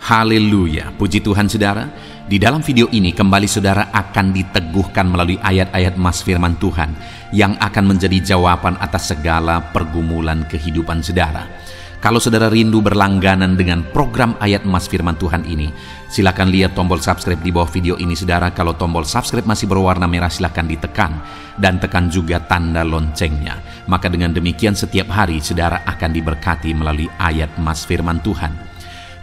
Haleluya, puji Tuhan saudara. Di dalam video ini kembali saudara akan diteguhkan melalui ayat-ayat mas firman Tuhan yang akan menjadi jawaban atas segala pergumulan kehidupan saudara. Kalau saudara rindu berlangganan dengan program ayat mas firman Tuhan ini, silakan lihat tombol subscribe di bawah video ini saudara. Kalau tombol subscribe masih berwarna merah, silakan ditekan dan tekan juga tanda loncengnya. Maka dengan demikian setiap hari saudara akan diberkati melalui ayat mas firman Tuhan.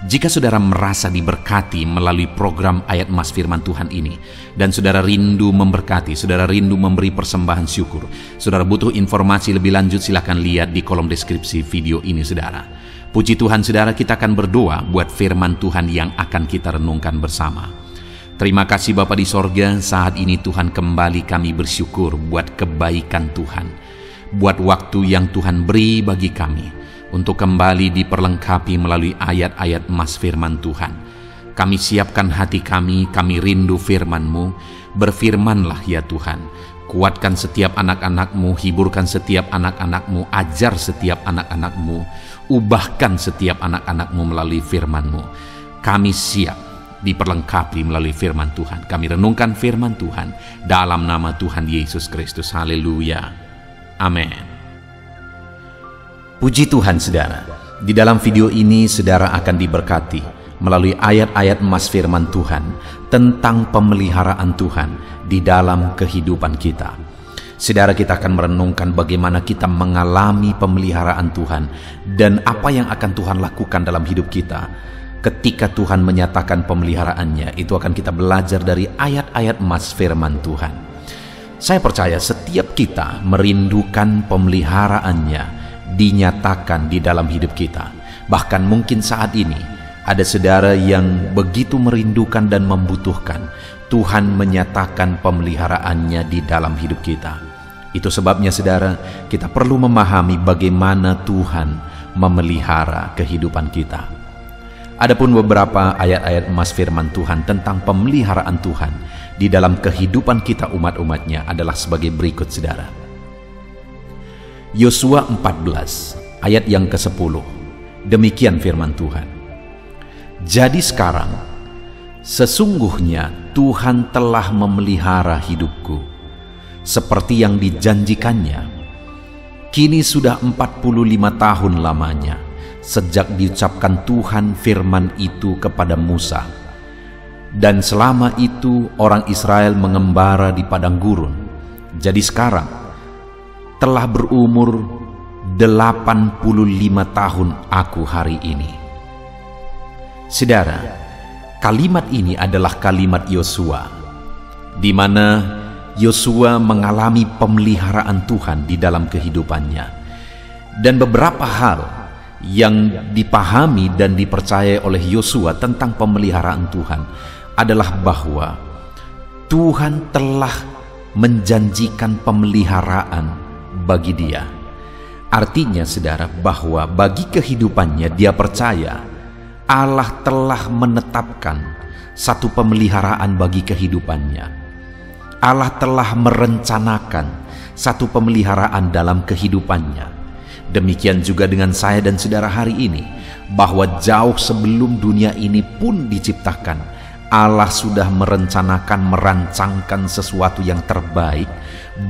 Jika saudara merasa diberkati melalui program ayat mas firman Tuhan ini, dan saudara rindu memberkati, saudara rindu memberi persembahan syukur, saudara butuh informasi lebih lanjut, silakan lihat di kolom deskripsi video ini saudara. Puji Tuhan saudara, kita akan berdoa buat firman Tuhan yang akan kita renungkan bersama. Terima kasih Bapa di sorga, saat ini Tuhan kembali kami bersyukur buat kebaikan Tuhan, buat waktu yang Tuhan beri bagi kami untuk kembali diperlengkapi melalui ayat-ayat mas firman Tuhan. Kami siapkan hati kami rindu firman-Mu. Berfirmanlah ya Tuhan, kuatkan setiap anak-anak-Mu, hiburkan setiap anak-anak-Mu, ajar setiap anak-anak-Mu, ubahkan setiap anak-anak-Mu melalui firman-Mu. Kami siap diperlengkapi melalui firman Tuhan. Kami renungkan firman Tuhan dalam nama Tuhan Yesus Kristus. Haleluya. Amin. Puji Tuhan saudara, di dalam video ini saudara akan diberkati melalui ayat-ayat mas firman Tuhan tentang pemeliharaan Tuhan di dalam kehidupan kita. Saudara, kita akan merenungkan bagaimana kita mengalami pemeliharaan Tuhan dan apa yang akan Tuhan lakukan dalam hidup kita ketika Tuhan menyatakan pemeliharaannya. Itu akan kita belajar dari ayat-ayat mas firman Tuhan. Saya percaya setiap kita merindukan pemeliharaannya dinyatakan di dalam hidup kita. Bahkan mungkin saat ini ada saudara yang begitu merindukan dan membutuhkan Tuhan menyatakan pemeliharaannya di dalam hidup kita. Itu sebabnya saudara, kita perlu memahami bagaimana Tuhan memelihara kehidupan kita. Adapun beberapa ayat-ayat mas firman Tuhan tentang pemeliharaan Tuhan di dalam kehidupan kita umat-umatnya adalah sebagai berikut saudara. Yosua 14 ayat yang ke-10. Demikian firman Tuhan. Jadi sekarang sesungguhnya Tuhan telah memelihara hidupku seperti yang dijanjikannya. Kini sudah 45 tahun lamanya sejak diucapkan Tuhan firman itu kepada Musa. Dan selama itu orang Israel mengembara di padang gurun. Jadi sekarang telah berumur 85 tahun aku hari ini. Saudara, kalimat ini adalah kalimat Yosua, di mana Yosua mengalami pemeliharaan Tuhan di dalam kehidupannya. Dan beberapa hal yang dipahami dan dipercayai oleh Yosua tentang pemeliharaan Tuhan adalah bahwa Tuhan telah menjanjikan pemeliharaan bagi dia. Artinya saudara, bahwa bagi kehidupannya dia percaya Allah telah menetapkan satu pemeliharaan bagi kehidupannya. Allah telah merencanakan satu pemeliharaan dalam kehidupannya. Demikian juga dengan saya dan saudara hari ini, bahwa jauh sebelum dunia ini pun diciptakan, Allah sudah merencanakan, merancangkan sesuatu yang terbaik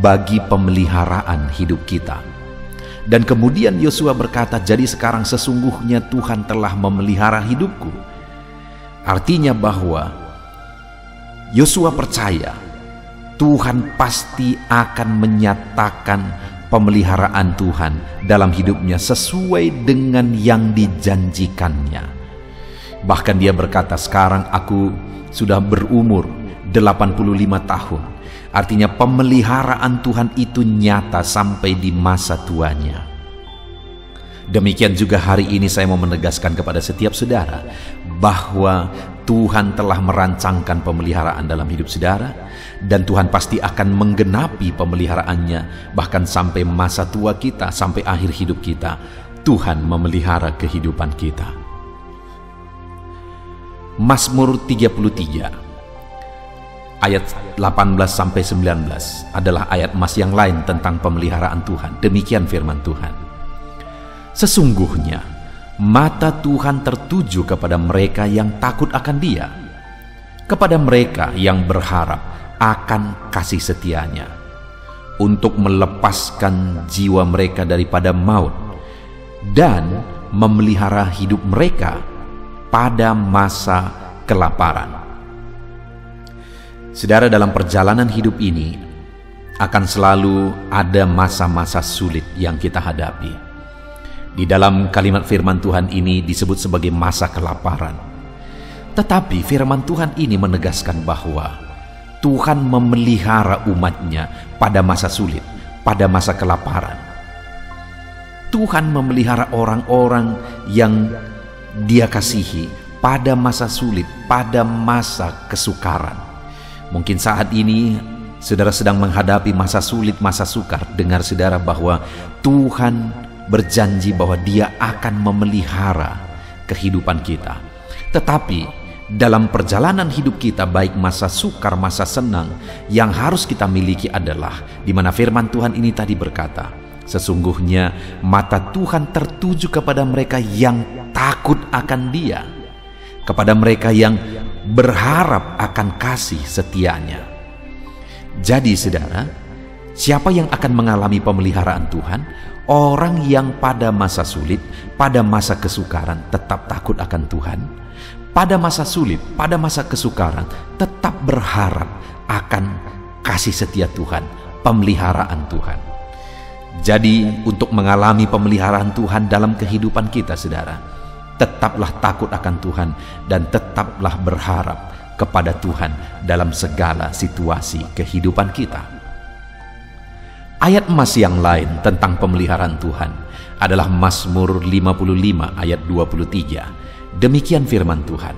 bagi pemeliharaan hidup kita. Dan kemudian Yosua berkata, jadi sekarang sesungguhnya Tuhan telah memelihara hidupku. Artinya bahwa Yosua percaya Tuhan pasti akan menyatakan pemeliharaan Tuhan dalam hidupnya sesuai dengan yang dijanjikannya. Bahkan dia berkata, sekarang aku sudah berumur 85 tahun. Artinya pemeliharaan Tuhan itu nyata sampai di masa tuanya. Demikian juga hari ini saya mau menegaskan kepada setiap saudara bahwa Tuhan telah merancangkan pemeliharaan dalam hidup saudara, dan Tuhan pasti akan menggenapi pemeliharaannya bahkan sampai masa tua kita, sampai akhir hidup kita. Tuhan memelihara kehidupan kita. Mazmur 33 ayat 18-19 adalah ayat mas yang lain tentang pemeliharaan Tuhan. Demikian firman Tuhan. Sesungguhnya Mata Tuhan tertuju kepada mereka yang takut akan Dia, kepada mereka yang berharap akan kasih setia-Nya, untuk melepaskan jiwa mereka daripada maut dan memelihara hidup mereka pada masa kelaparan. Saudara, dalam perjalanan hidup ini akan selalu ada masa-masa sulit yang kita hadapi. Di dalam kalimat firman Tuhan ini disebut sebagai masa kelaparan. Tetapi firman Tuhan ini menegaskan bahwa Tuhan memelihara umat-Nya pada masa sulit, pada masa kelaparan. Tuhan memelihara orang-orang yang Dia kasihi pada masa sulit, pada masa kesukaran. Mungkin saat ini saudara sedang menghadapi masa sulit, masa sukar. Dengar saudara bahwa Tuhan berjanji bahwa Dia akan memelihara kehidupan kita. Tetapi dalam perjalanan hidup kita, baik masa sukar, masa senang, yang harus kita miliki adalah di mana firman Tuhan ini tadi berkata, sesungguhnya mata Tuhan tertuju kepada mereka yang takut akan Dia, kepada mereka yang berharap akan kasih setia-Nya. Jadi saudara, siapa yang akan mengalami pemeliharaan Tuhan? Orang yang pada masa sulit, pada masa kesukaran tetap takut akan Tuhan, pada masa sulit, pada masa kesukaran tetap berharap akan kasih setia Tuhan, pemeliharaan Tuhan. Jadi untuk mengalami pemeliharaan Tuhan dalam kehidupan kita saudara, tetaplah takut akan Tuhan dan tetaplah berharap kepada Tuhan dalam segala situasi kehidupan kita. Ayat emas yang lain tentang pemeliharaan Tuhan adalah Mazmur 55 ayat 23. Demikian firman Tuhan,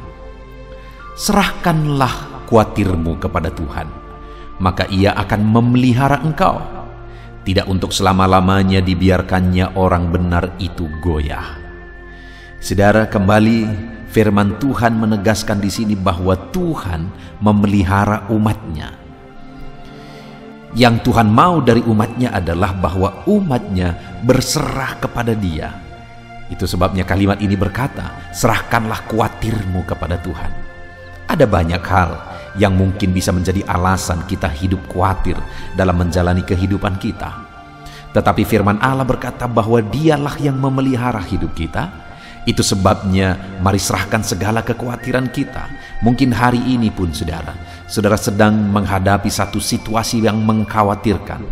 serahkanlah kuatirmu kepada Tuhan, maka Ia akan memelihara engkau. Tidak untuk selama-lamanya dibiarkannya orang benar itu goyah. Saudara, kembali firman Tuhan menegaskan di sini bahwa Tuhan memelihara umat-Nya. Yang Tuhan mau dari umat-Nya adalah bahwa umat-Nya berserah kepada Dia. Itu sebabnya kalimat ini berkata, serahkanlah kuatirmu kepada Tuhan. Ada banyak hal yang mungkin bisa menjadi alasan kita hidup khawatir dalam menjalani kehidupan kita. Tetapi firman Allah berkata bahwa Dialah yang memelihara hidup kita. Itu sebabnya mari serahkan segala kekhawatiran kita. Mungkin hari ini pun saudara sedang menghadapi satu situasi yang mengkhawatirkan.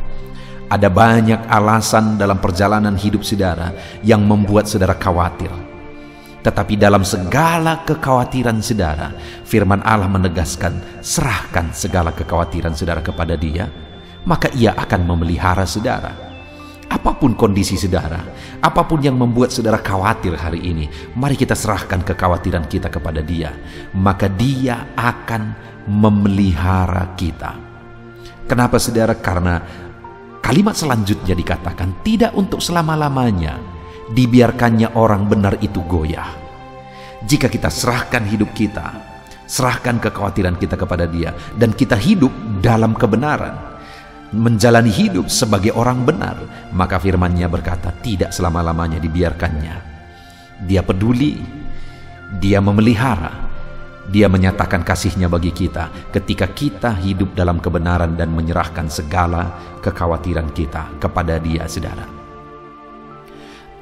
Ada banyak alasan dalam perjalanan hidup saudara yang membuat saudara khawatir. Tetapi dalam segala kekhawatiran saudara, firman Allah menegaskan, serahkan segala kekhawatiran saudara kepada Dia, maka Ia akan memelihara saudara. Apapun kondisi saudara, apapun yang membuat saudara khawatir hari ini, mari kita serahkan kekhawatiran kita kepada Dia, maka Dia akan memelihara kita. Kenapa saudara? Karena kalimat selanjutnya dikatakan, tidak untuk selama-lamanya dibiarkannya orang benar itu goyah. Jika kita serahkan hidup kita, serahkan kekhawatiran kita kepada Dia, dan kita hidup dalam kebenaran, menjalani hidup sebagai orang benar, maka firman-Nya berkata tidak selama-lamanya dibiarkannya. Dia peduli, Dia memelihara, Dia menyatakan kasih-Nya bagi kita ketika kita hidup dalam kebenaran dan menyerahkan segala kekhawatiran kita kepada Dia, saudara.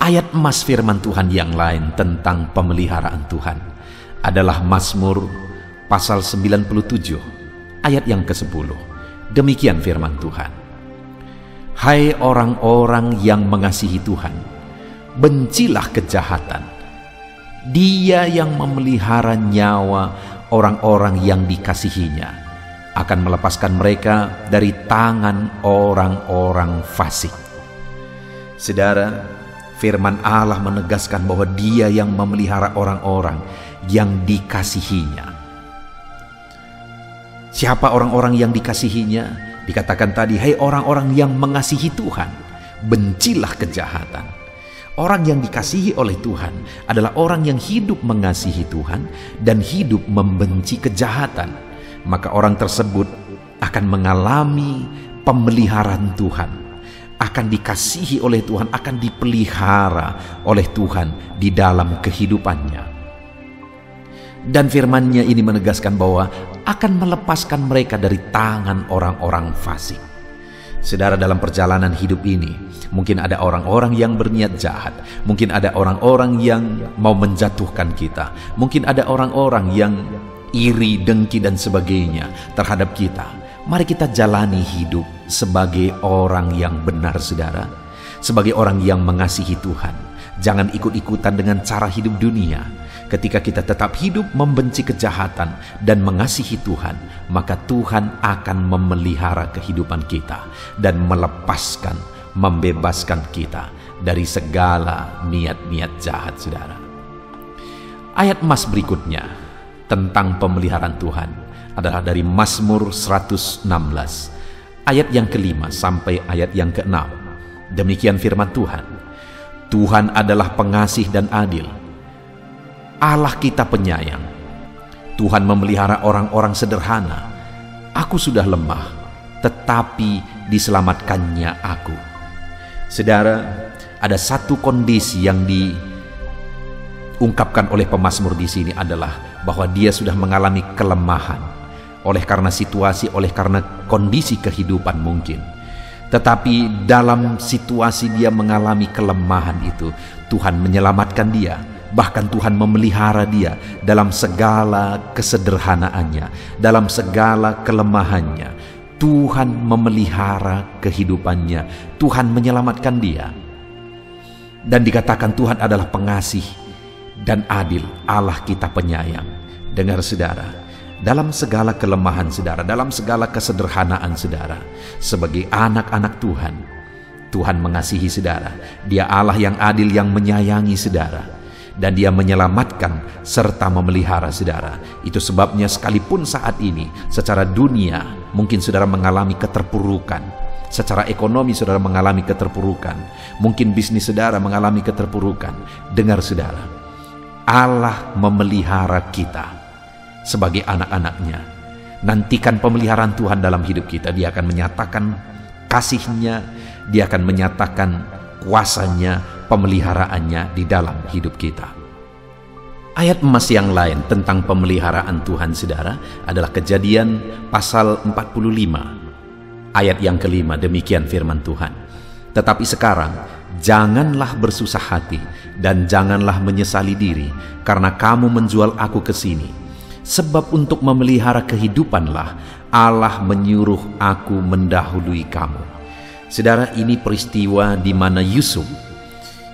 Ayat emas firman Tuhan yang lain tentang pemeliharaan Tuhan adalah Mazmur pasal 97 ayat yang ke-10. Demikian firman Tuhan, hai orang-orang yang mengasihi Tuhan, bencilah kejahatan. Dia yang memelihara nyawa orang-orang yang dikasihinya akan melepaskan mereka dari tangan orang-orang fasik. Saudara, firman Allah menegaskan bahwa Dia yang memelihara orang-orang yang dikasihinya. Siapa orang-orang yang dikasihinya? Dikatakan tadi, hai orang-orang yang mengasihi Tuhan, bencilah kejahatan. Orang yang dikasihi oleh Tuhan adalah orang yang hidup mengasihi Tuhan dan hidup membenci kejahatan. Maka orang tersebut akan mengalami pemeliharaan Tuhan, akan dikasihi oleh Tuhan, akan dipelihara oleh Tuhan di dalam kehidupannya. Dan firman-Nya ini menegaskan bahwa akan melepaskan mereka dari tangan orang-orang fasik. Saudara, dalam perjalanan hidup ini, mungkin ada orang-orang yang berniat jahat, mungkin ada orang-orang yang mau menjatuhkan kita, mungkin ada orang-orang yang iri, dengki, dan sebagainya terhadap kita. Mari kita jalani hidup sebagai orang yang benar, saudara, sebagai orang yang mengasihi Tuhan. Jangan ikut-ikutan dengan cara hidup dunia. Ketika kita tetap hidup membenci kejahatan dan mengasihi Tuhan, maka Tuhan akan memelihara kehidupan kita dan melepaskan, membebaskan kita dari segala niat-niat jahat, saudara. Ayat emas berikutnya tentang pemeliharaan Tuhan adalah dari Mazmur 116, ayat yang ke-5 sampai ayat yang ke-6. Demikian firman Tuhan. Tuhan adalah pengasih dan adil, Allah kita penyayang. Tuhan memelihara orang-orang sederhana. Aku sudah lemah, tetapi diselamatkannya aku. Saudara, ada satu kondisi yang diungkapkan oleh pemazmur di sini adalah bahwa dia sudah mengalami kelemahan oleh karena situasi, oleh karena kondisi kehidupan mungkin. Tetapi dalam situasi dia mengalami kelemahan itu, Tuhan menyelamatkan dia. Bahkan Tuhan memelihara dia dalam segala kesederhanaannya, dalam segala kelemahannya. Tuhan memelihara kehidupannya, Tuhan menyelamatkan dia. Dan dikatakan Tuhan adalah pengasih dan adil, Allah kita penyayang. Dengar saudara, dalam segala kelemahan saudara, dalam segala kesederhanaan saudara, sebagai anak-anak Tuhan, Tuhan mengasihi saudara. Dia Allah yang adil, yang menyayangi saudara. Dan dia menyelamatkan serta memelihara saudara. Itu sebabnya sekalipun saat ini secara dunia mungkin saudara mengalami keterpurukan, secara ekonomi saudara mengalami keterpurukan, mungkin bisnis saudara mengalami keterpurukan, dengar saudara, Allah memelihara kita sebagai anak-anaknya. Nantikan pemeliharaan Tuhan dalam hidup kita. Dia akan menyatakan kasih-Nya, dia akan menyatakan kuasa-Nya, pemeliharaannya di dalam hidup kita. Ayat emas yang lain tentang pemeliharaan Tuhan saudara adalah Kejadian pasal 45 ayat yang ke-5. Demikian firman Tuhan. Tetapi sekarang janganlah bersusah hati dan janganlah menyesali diri karena kamu menjual aku ke sini, sebab untuk memelihara kehidupanlah Allah menyuruh aku mendahului kamu. Saudara, ini peristiwa di mana Yusuf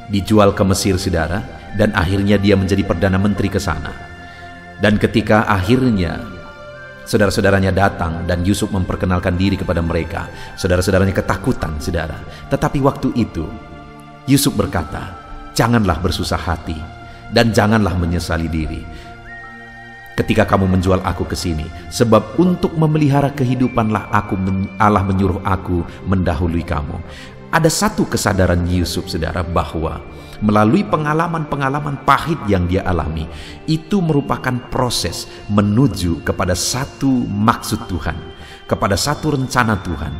dijual ke Mesir, saudara, dan akhirnya dia menjadi Perdana Menteri ke sana. Dan ketika akhirnya saudara-saudaranya datang dan Yusuf memperkenalkan diri kepada mereka, saudara-saudaranya ketakutan, saudara. Tetapi waktu itu Yusuf berkata, janganlah bersusah hati dan janganlah menyesali diri ketika kamu menjual aku ke sini, sebab untuk memelihara kehidupanlah Allah menyuruh aku mendahului kamu. Ada satu kesadaran Yusuf, saudara, bahwa melalui pengalaman-pengalaman pahit yang dia alami, itu merupakan proses menuju kepada satu maksud Tuhan, kepada satu rencana Tuhan,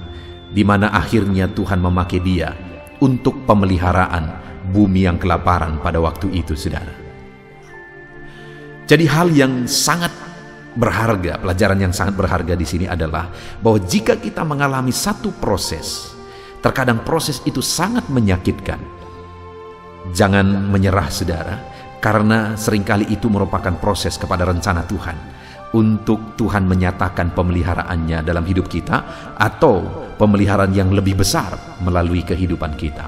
di mana akhirnya Tuhan memakai dia untuk pemeliharaan bumi yang kelaparan pada waktu itu, saudara. Jadi hal yang sangat berharga, pelajaran yang sangat berharga di sini adalah bahwa jika kita mengalami satu proses, terkadang proses itu sangat menyakitkan. Jangan menyerah, saudara, karena seringkali itu merupakan proses kepada rencana Tuhan untuk Tuhan menyatakan pemeliharaannya dalam hidup kita, atau pemeliharaan yang lebih besar melalui kehidupan kita.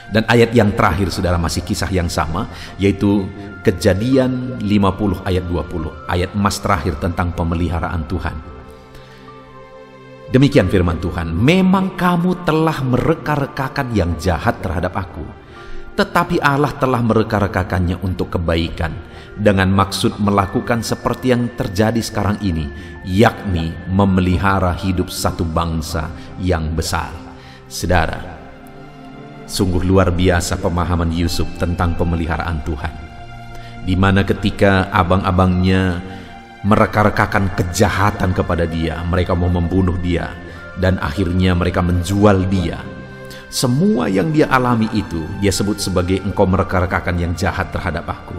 Dan ayat yang terakhir, saudara, masih kisah yang sama, yaitu Kejadian 50 ayat 20, ayat emas terakhir tentang pemeliharaan Tuhan. Demikian firman Tuhan, memang kamu telah mereka-rekakan yang jahat terhadap aku, tetapi Allah telah mereka-rekakannya untuk kebaikan, dengan maksud melakukan seperti yang terjadi sekarang ini, yakni memelihara hidup satu bangsa yang besar. Saudara, sungguh luar biasa pemahaman Yusuf tentang pemeliharaan Tuhan, di mana ketika abang-abangnya mereka-rekakan kejahatan kepada dia, mereka mau membunuh dia, dan akhirnya mereka menjual dia. Semua yang dia alami itu dia sebut sebagai engkau mereka-rekakan yang jahat terhadap aku.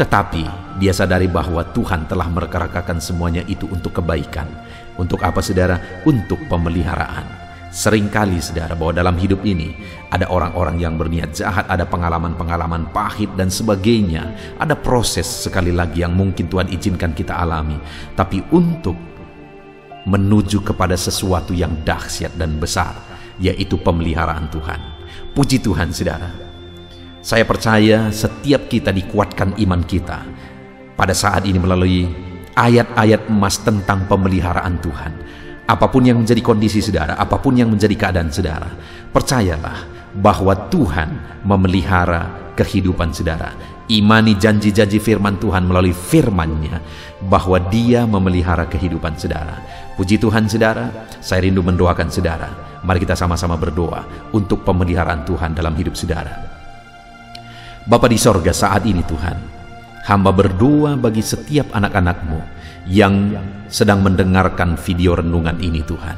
Tetapi dia sadari bahwa Tuhan telah mereka-rekakan semuanya itu untuk kebaikan. Untuk apa, saudara? Untuk pemeliharaan. Seringkali, saudara, bahwa dalam hidup ini ada orang-orang yang berniat jahat, ada pengalaman-pengalaman pahit dan sebagainya. Ada proses sekali lagi yang mungkin Tuhan izinkan kita alami. Tapi untuk menuju kepada sesuatu yang dahsyat dan besar, yaitu pemeliharaan Tuhan. Puji Tuhan, saudara. Saya percaya setiap kita dikuatkan iman kita pada saat ini melalui ayat-ayat emas tentang pemeliharaan Tuhan. Apapun yang menjadi kondisi saudara, apapun yang menjadi keadaan saudara, percayalah bahwa Tuhan memelihara kehidupan saudara. Imani janji-janji firman Tuhan melalui firman-Nya bahwa Dia memelihara kehidupan saudara. Puji Tuhan, saudara. Saya rindu mendoakan saudara. Mari kita sama-sama berdoa untuk pemeliharaan Tuhan dalam hidup saudara. Bapa di sorga, saat ini Tuhan, hamba berdoa bagi setiap anak-anak-Mu yang sedang mendengarkan video renungan ini Tuhan.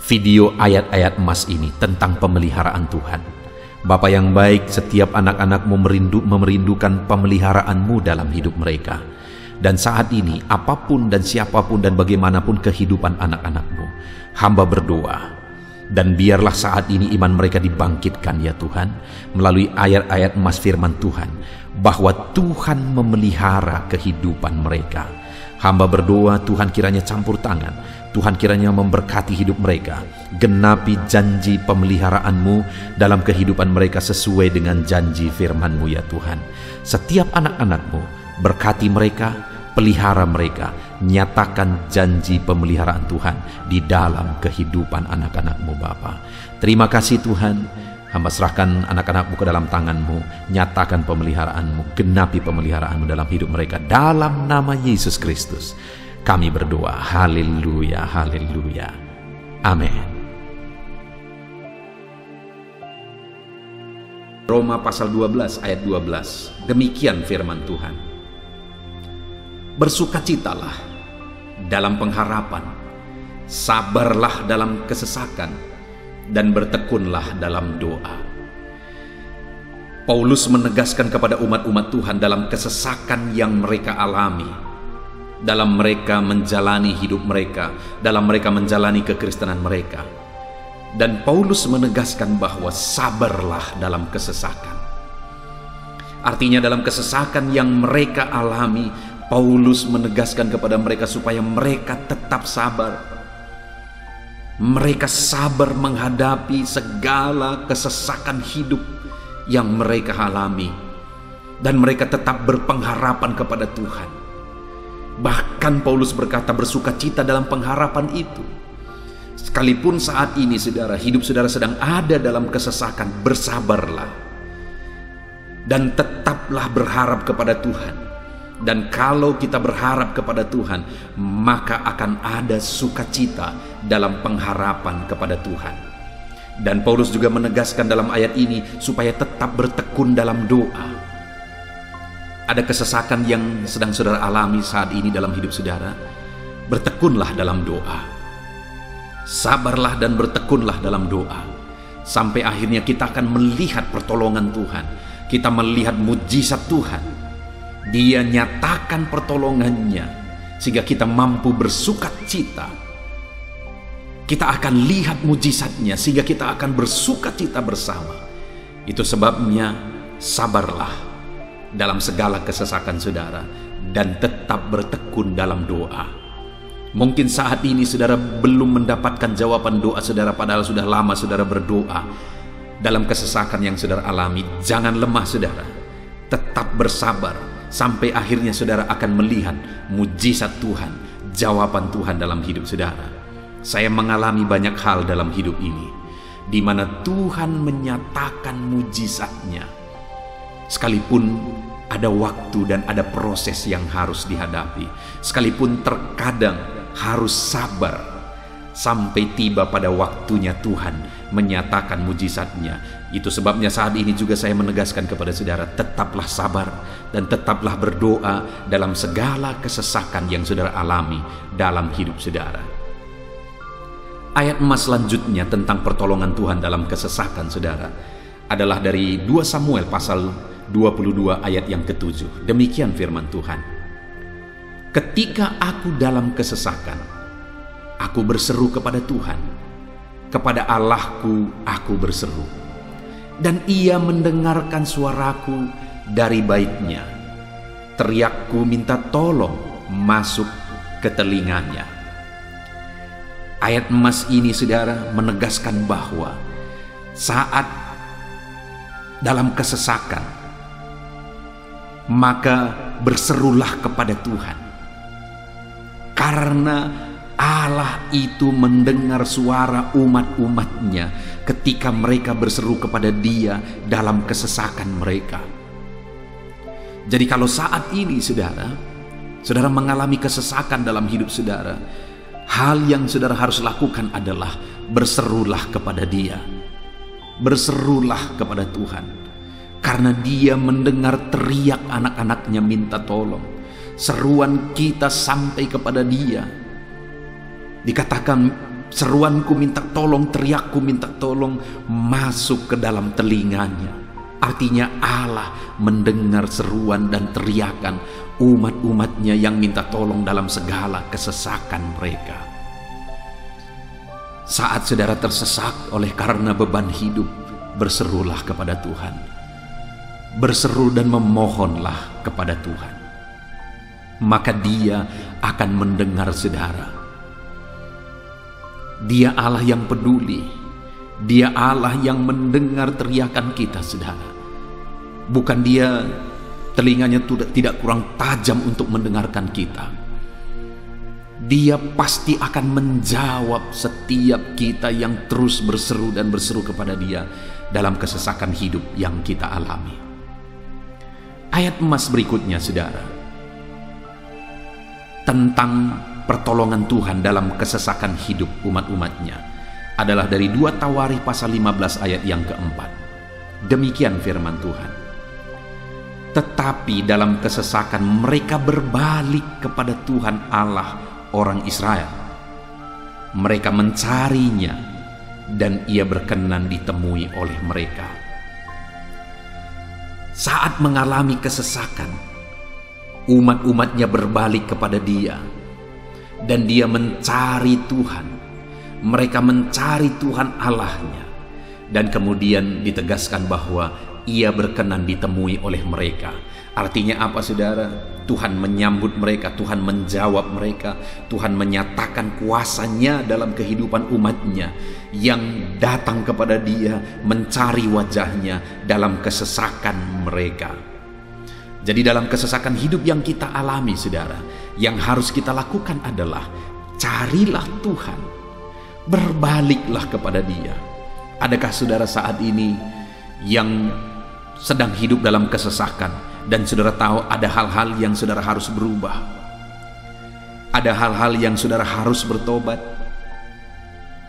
Video ayat-ayat emas ini tentang pemeliharaan Tuhan. Bapa yang baik, setiap anak-anak-Mu merindukan pemeliharaan-Mu dalam hidup mereka. Dan saat ini, apapun dan siapapun dan bagaimanapun kehidupan anak-anak-Mu, hamba berdoa. Dan biarlah saat ini iman mereka dibangkitkan ya Tuhan, melalui ayat-ayat emas firman Tuhan, bahwa Tuhan memelihara kehidupan mereka. Hamba berdoa Tuhan kiranya campur tangan, Tuhan kiranya memberkati hidup mereka, genapi janji pemeliharaan-Mu dalam kehidupan mereka sesuai dengan janji firman-Mu ya Tuhan. Setiap anak-anak-Mu, berkati mereka, pelihara mereka, nyatakan janji pemeliharaan Tuhan di dalam kehidupan anak-anak-Mu Bapa. Terima kasih Tuhan, hamba serahkan anak-anak-Mu ke dalam tangan-Mu, nyatakan pemeliharaan-Mu, genapi pemeliharaan-Mu dalam hidup mereka, dalam nama Yesus Kristus kami berdoa. Haleluya, haleluya, amin. Roma pasal 12 ayat 12, demikian firman Tuhan. Bersukacitalah dalam pengharapan, sabarlah dalam kesesakan, dan bertekunlah dalam doa. Paulus menegaskan kepada umat-umat Tuhan dalam kesesakan yang mereka alami, dalam mereka menjalani hidup mereka, dalam mereka menjalani kekristenan mereka. Dan Paulus menegaskan bahwa sabarlah dalam kesesakan. Artinya dalam kesesakan yang mereka alami, Paulus menegaskan kepada mereka supaya mereka tetap sabar. Mereka sabar menghadapi segala kesesakan hidup yang mereka alami. Dan mereka tetap berpengharapan kepada Tuhan. Bahkan Paulus berkata bersukacita dalam pengharapan itu. Sekalipun saat ini saudara, hidup saudara sedang ada dalam kesesakan, bersabarlah. Dan tetaplah berharap kepada Tuhan. Dan kalau kita berharap kepada Tuhan, maka akan ada sukacita dalam pengharapan kepada Tuhan. Dan Paulus juga menegaskan dalam ayat ini supaya tetap bertekun dalam doa. Ada kesesakan yang sedang saudara alami saat ini dalam hidup saudara, bertekunlah dalam doa. Sabarlah dan bertekunlah dalam doa. Sampai akhirnya kita akan melihat pertolongan Tuhan. Kita melihat mujizat Tuhan. Dia nyatakan pertolongannya sehingga kita mampu bersukacita. Kita akan lihat mujizatnya sehingga kita akan bersukacita bersama. Itu sebabnya sabarlah dalam segala kesesakan saudara dan tetap bertekun dalam doa. Mungkin saat ini saudara belum mendapatkan jawaban doa saudara, padahal sudah lama saudara berdoa dalam kesesakan yang saudara alami. Jangan lemah saudara, tetap bersabar sampai akhirnya saudara akan melihat mujizat Tuhan, jawaban Tuhan dalam hidup saudara. Saya mengalami banyak hal dalam hidup ini, di mana Tuhan menyatakan mujizatnya. Sekalipun ada waktu dan ada proses yang harus dihadapi, sekalipun terkadang harus sabar sampai tiba pada waktunya Tuhan menyatakan mujizatnya. Itu sebabnya saat ini juga saya menegaskan kepada saudara, tetaplah sabar dan tetaplah berdoa dalam segala kesesakan yang saudara alami dalam hidup saudara. Ayat emas selanjutnya tentang pertolongan Tuhan dalam kesesakan, saudara, adalah dari 2 Samuel pasal 22 ayat yang ke-7. Demikian firman Tuhan. Ketika aku dalam kesesakan, aku berseru kepada Tuhan, kepada Allahku aku berseru, dan Ia mendengarkan suaraku dari baitnya. Teriakku minta tolong masuk ke telinganya. Ayat emas ini, saudara, menegaskan bahwa saat dalam kesesakan, maka berserulah kepada Tuhan, karena Allah itu mendengar suara umat-umatnya ketika mereka berseru kepada Dia dalam kesesakan mereka. Jadi kalau saat ini saudara mengalami kesesakan dalam hidup saudara, hal yang saudara harus lakukan adalah berserulah kepada Dia. Berserulah kepada Tuhan, karena Dia mendengar teriak anak-anaknya minta tolong. Seruan kita sampai kepada Dia. Dikatakan, seruanku minta tolong, teriakku minta tolong masuk ke dalam telinganya. Artinya Allah mendengar seruan dan teriakan umat-umatnya yang minta tolong dalam segala kesesakan mereka. Saat saudara tersesak oleh karena beban hidup, berserulah kepada Tuhan. Berseru dan memohonlah kepada Tuhan. Maka Dia akan mendengar saudara. Dia Allah yang peduli. Dia Allah yang mendengar teriakan kita, saudara. Bukan Dia telinganya tidak kurang tajam untuk mendengarkan kita. Dia pasti akan menjawab setiap kita yang terus berseru dan berseru kepada Dia dalam kesesakan hidup yang kita alami. Ayat emas berikutnya, saudara, tentang pertolongan Tuhan dalam kesesakan hidup umat-umatnya adalah dari 2 Tawarikh pasal 15 ayat yang keempat. Demikian firman Tuhan. Tetapi dalam kesesakan mereka berbalik kepada Tuhan Allah orang Israel. Mereka mencarinya dan Ia berkenan ditemui oleh mereka. Saat mengalami kesesakan, umat-umatnya berbalik kepada Dia dan Dia mencari Tuhan. Mereka mencari Tuhan Allahnya, dan kemudian ditegaskan bahwa Ia berkenan ditemui oleh mereka. Artinya apa, saudara? Tuhan menyambut mereka, Tuhan menjawab mereka, Tuhan menyatakan kuasa-Nya dalam kehidupan umat-Nya yang datang kepada Dia, mencari wajah-Nya dalam kesesakan mereka. Jadi dalam kesesakan hidup yang kita alami, saudara, yang harus kita lakukan adalah carilah Tuhan, berbaliklah kepada Dia. Adakah saudara saat ini yang sedang hidup dalam kesesakan dan saudara tahu ada hal-hal yang saudara harus berubah, ada hal-hal yang saudara harus bertobat?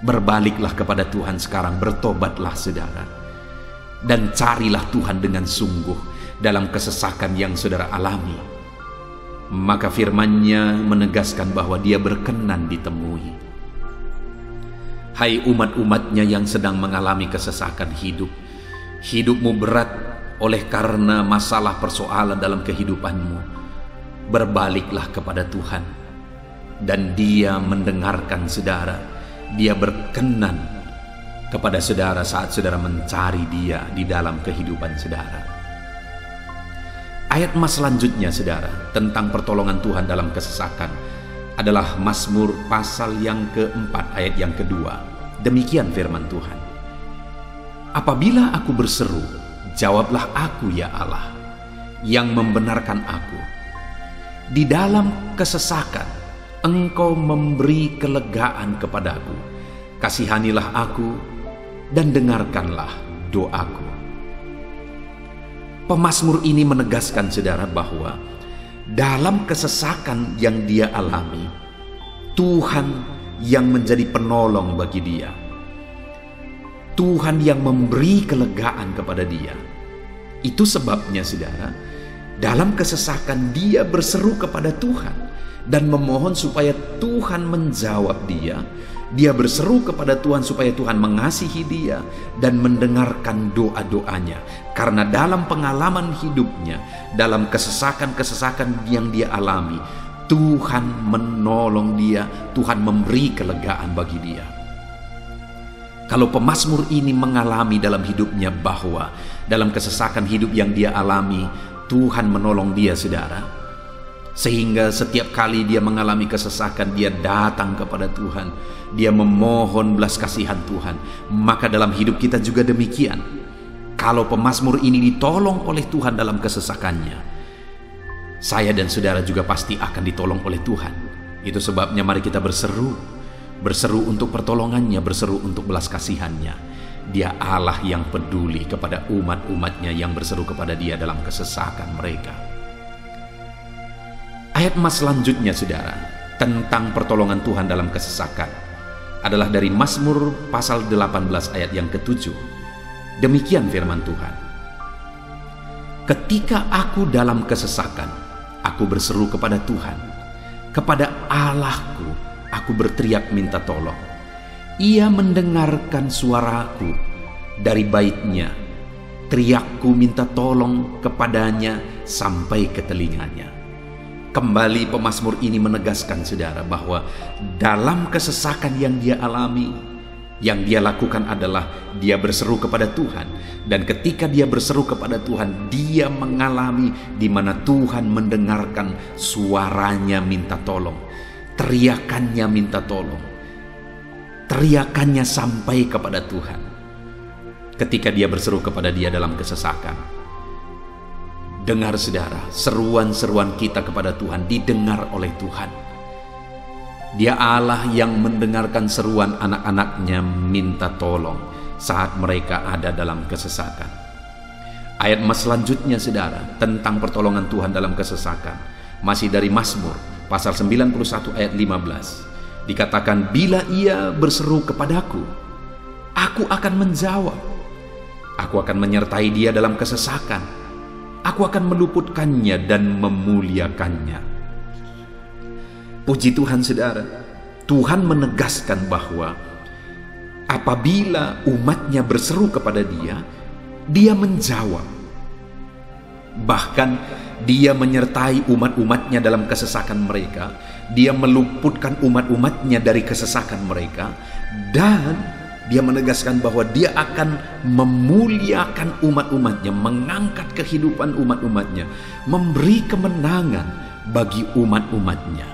Berbaliklah kepada Tuhan sekarang, bertobatlah saudara, dan carilah Tuhan dengan sungguh dalam kesesakan yang saudara alami. Maka firman-Nya menegaskan bahwa Dia berkenan ditemui. Hai umat-umat-Nya yang sedang mengalami kesesakan hidup, hidupmu berat oleh karena masalah persoalan dalam kehidupanmu, berbaliklah kepada Tuhan dan Dia mendengarkan saudara. Dia berkenan kepada saudara saat saudara mencari Dia di dalam kehidupan saudara. Ayat emas selanjutnya, saudara, tentang pertolongan Tuhan dalam kesesakan adalah Mazmur pasal yang keempat ayat yang kedua. Demikian firman Tuhan. Apabila aku berseru, jawablah aku ya Allah, yang membenarkan aku. Di dalam kesesakan, Engkau memberi kelegaan kepadaku. Kasihanilah aku dan dengarkanlah doaku. Pemazmur ini menegaskan saudara bahwa dalam kesesakan yang dia alami, Tuhan yang menjadi penolong bagi dia. Tuhan yang memberi kelegaan kepada dia. Itu sebabnya saudara, dalam kesesakan dia berseru kepada Tuhan dan memohon supaya Tuhan menjawab dia Dia berseru kepada Tuhan supaya Tuhan mengasihi dia dan mendengarkan doa-doanya. Karena dalam pengalaman hidupnya, dalam kesesakan-kesesakan yang dia alami, Tuhan menolong dia, Tuhan memberi kelegaan bagi dia. Kalau pemazmur ini mengalami dalam hidupnya bahwa dalam kesesakan hidup yang dia alami, Tuhan menolong dia, saudara. Sehingga setiap kali dia mengalami kesesakan, dia datang kepada Tuhan, dia memohon belas kasihan Tuhan. Maka dalam hidup kita juga demikian. Kalau pemazmur ini ditolong oleh Tuhan dalam kesesakannya, saya dan saudara juga pasti akan ditolong oleh Tuhan. Itu sebabnya mari kita berseru untuk pertolongannya, berseru untuk belas kasihannya. Dia Allah yang peduli kepada umat-umatnya yang berseru kepada dia dalam kesesakan mereka. Ayat emas selanjutnya, saudara, tentang pertolongan Tuhan dalam kesesakan adalah dari Mazmur pasal 18 ayat yang ke-7. Demikian firman Tuhan. Ketika aku dalam kesesakan, aku berseru kepada Tuhan. Kepada Allahku, aku berteriak minta tolong. Ia mendengarkan suaraku dari baitnya. Teriakku minta tolong kepadanya sampai ke telinganya. Kembali pemazmur ini menegaskan, saudara, bahwa dalam kesesakan yang dia alami, yang dia lakukan adalah dia berseru kepada Tuhan. Dan ketika dia berseru kepada Tuhan, dia mengalami di mana Tuhan mendengarkan suaranya minta tolong, teriakannya minta tolong, teriakannya sampai kepada Tuhan. Ketika dia berseru kepada dia dalam kesesakan, dengar, saudara, seruan-seruan kita kepada Tuhan didengar oleh Tuhan. Dia Allah yang mendengarkan seruan anak-anaknya minta tolong saat mereka ada dalam kesesakan. Ayat emas selanjutnya, saudara, tentang pertolongan Tuhan dalam kesesakan, masih dari Mazmur pasal 91 ayat 15. Dikatakan, bila ia berseru kepadaku, aku akan menjawab. Aku akan menyertai dia dalam kesesakan. Aku akan meluputkannya dan memuliakannya. Puji Tuhan, saudara. Tuhan menegaskan bahwa apabila umatnya berseru kepada dia, dia menjawab. Bahkan dia menyertai umat-umatnya dalam kesesakan mereka. Dia meluputkan umat-umatnya dari kesesakan mereka. Dan dia menegaskan bahwa dia akan memuliakan umat-umatnya, mengangkat kehidupan umat-umatnya, memberi kemenangan bagi umat-umatnya.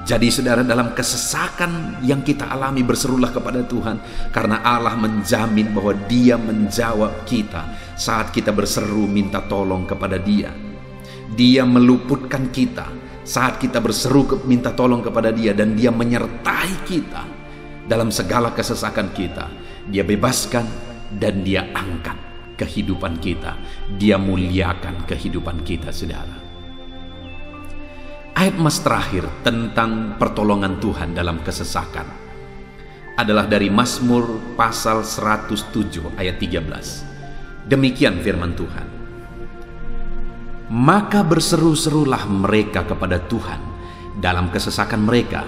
Jadi, saudara, dalam kesesakan yang kita alami, berserulah kepada Tuhan, karena Allah menjamin bahwa dia menjawab kita saat kita berseru minta tolong kepada dia. Dia meluputkan kita saat kita berseru minta tolong kepada dia, dan dia menyertai kita dalam segala kesesakan kita. Dia bebaskan dan dia angkat kehidupan kita. Dia muliakan kehidupan kita, saudara. Ayat emas terakhir tentang pertolongan Tuhan dalam kesesakan adalah dari Mazmur pasal 107 ayat 13. Demikian firman Tuhan. Maka berseru-serulah mereka kepada Tuhan dalam kesesakan mereka,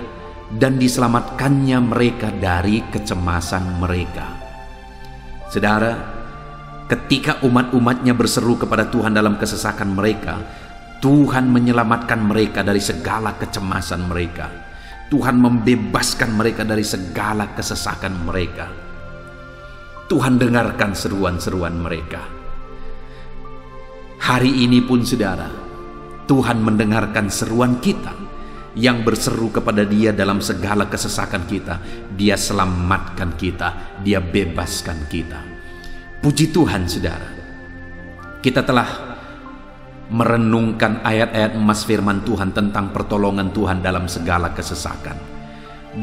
dan diselamatkannya mereka dari kecemasan mereka. Saudara, ketika umat-umatnya berseru kepada Tuhan dalam kesesakan mereka, Tuhan menyelamatkan mereka dari segala kecemasan mereka. Tuhan membebaskan mereka dari segala kesesakan mereka. Tuhan dengarkan seruan-seruan mereka. Hari ini pun, saudara, Tuhan mendengarkan seruan kita yang berseru kepada dia dalam segala kesesakan kita. Dia selamatkan kita, dia bebaskan kita. Puji Tuhan, saudara. Kita telah merenungkan ayat-ayat emas firman Tuhan tentang pertolongan Tuhan dalam segala kesesakan.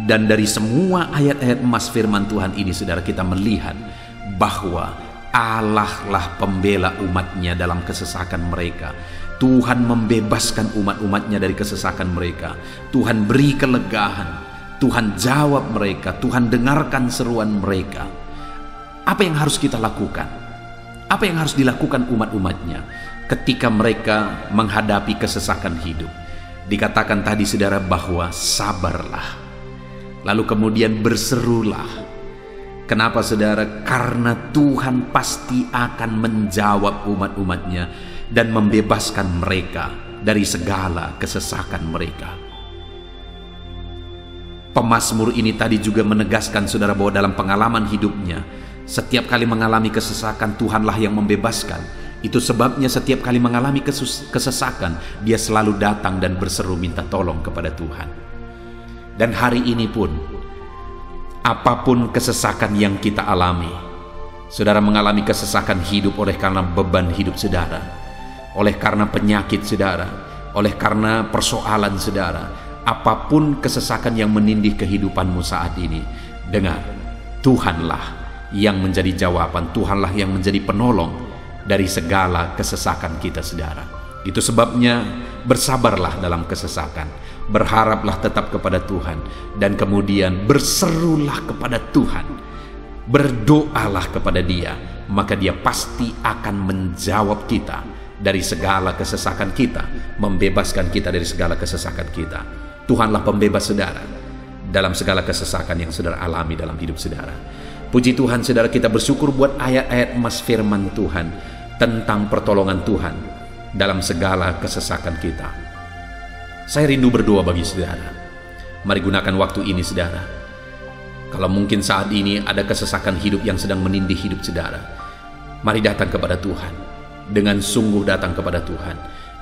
Dan dari semua ayat-ayat emas firman Tuhan ini, saudara, kita melihat bahwa Allah lah pembela umatnya dalam kesesakan mereka. Tuhan membebaskan umat-umatnya dari kesesakan mereka. Tuhan beri kelegaan. Tuhan jawab mereka. Tuhan dengarkan seruan mereka. Apa yang harus kita lakukan? Apa yang harus dilakukan umat-umatnya ketika mereka menghadapi kesesakan hidup? Dikatakan tadi, saudara, bahwa sabarlah. Lalu kemudian berserulah. Kenapa saudara? Karena Tuhan pasti akan menjawab umat-umatnya dan membebaskan mereka dari segala kesesakan mereka. Pemazmur ini tadi juga menegaskan saudara bahwa dalam pengalaman hidupnya, setiap kali mengalami kesesakan, Tuhanlah yang membebaskan. Itu sebabnya setiap kali mengalami kesesakan, dia selalu datang dan berseru minta tolong kepada Tuhan. Dan hari ini pun, apapun kesesakan yang kita alami, saudara mengalami kesesakan hidup oleh karena beban hidup saudara, oleh karena penyakit saudara, oleh karena persoalan saudara, apapun kesesakan yang menindih kehidupanmu saat ini, dengar, Tuhanlah yang menjadi jawaban, Tuhanlah yang menjadi penolong dari segala kesesakan kita saudara. Itu sebabnya bersabarlah dalam kesesakan, berharaplah tetap kepada Tuhan, dan kemudian berserulah kepada Tuhan, berdoalah kepada Dia, maka Dia pasti akan menjawab kita dari segala kesesakan kita, membebaskan kita dari segala kesesakan kita. Tuhanlah pembebas saudara dalam segala kesesakan yang saudara alami dalam hidup saudara. Puji Tuhan saudara, kita bersyukur buat ayat-ayat emas firman Tuhan tentang pertolongan Tuhan dalam segala kesesakan kita. Saya rindu berdoa bagi saudara. Mari gunakan waktu ini saudara. Kalau mungkin saat ini ada kesesakan hidup yang sedang menindih hidup saudara, mari datang kepada Tuhan. Dengan sungguh datang kepada Tuhan.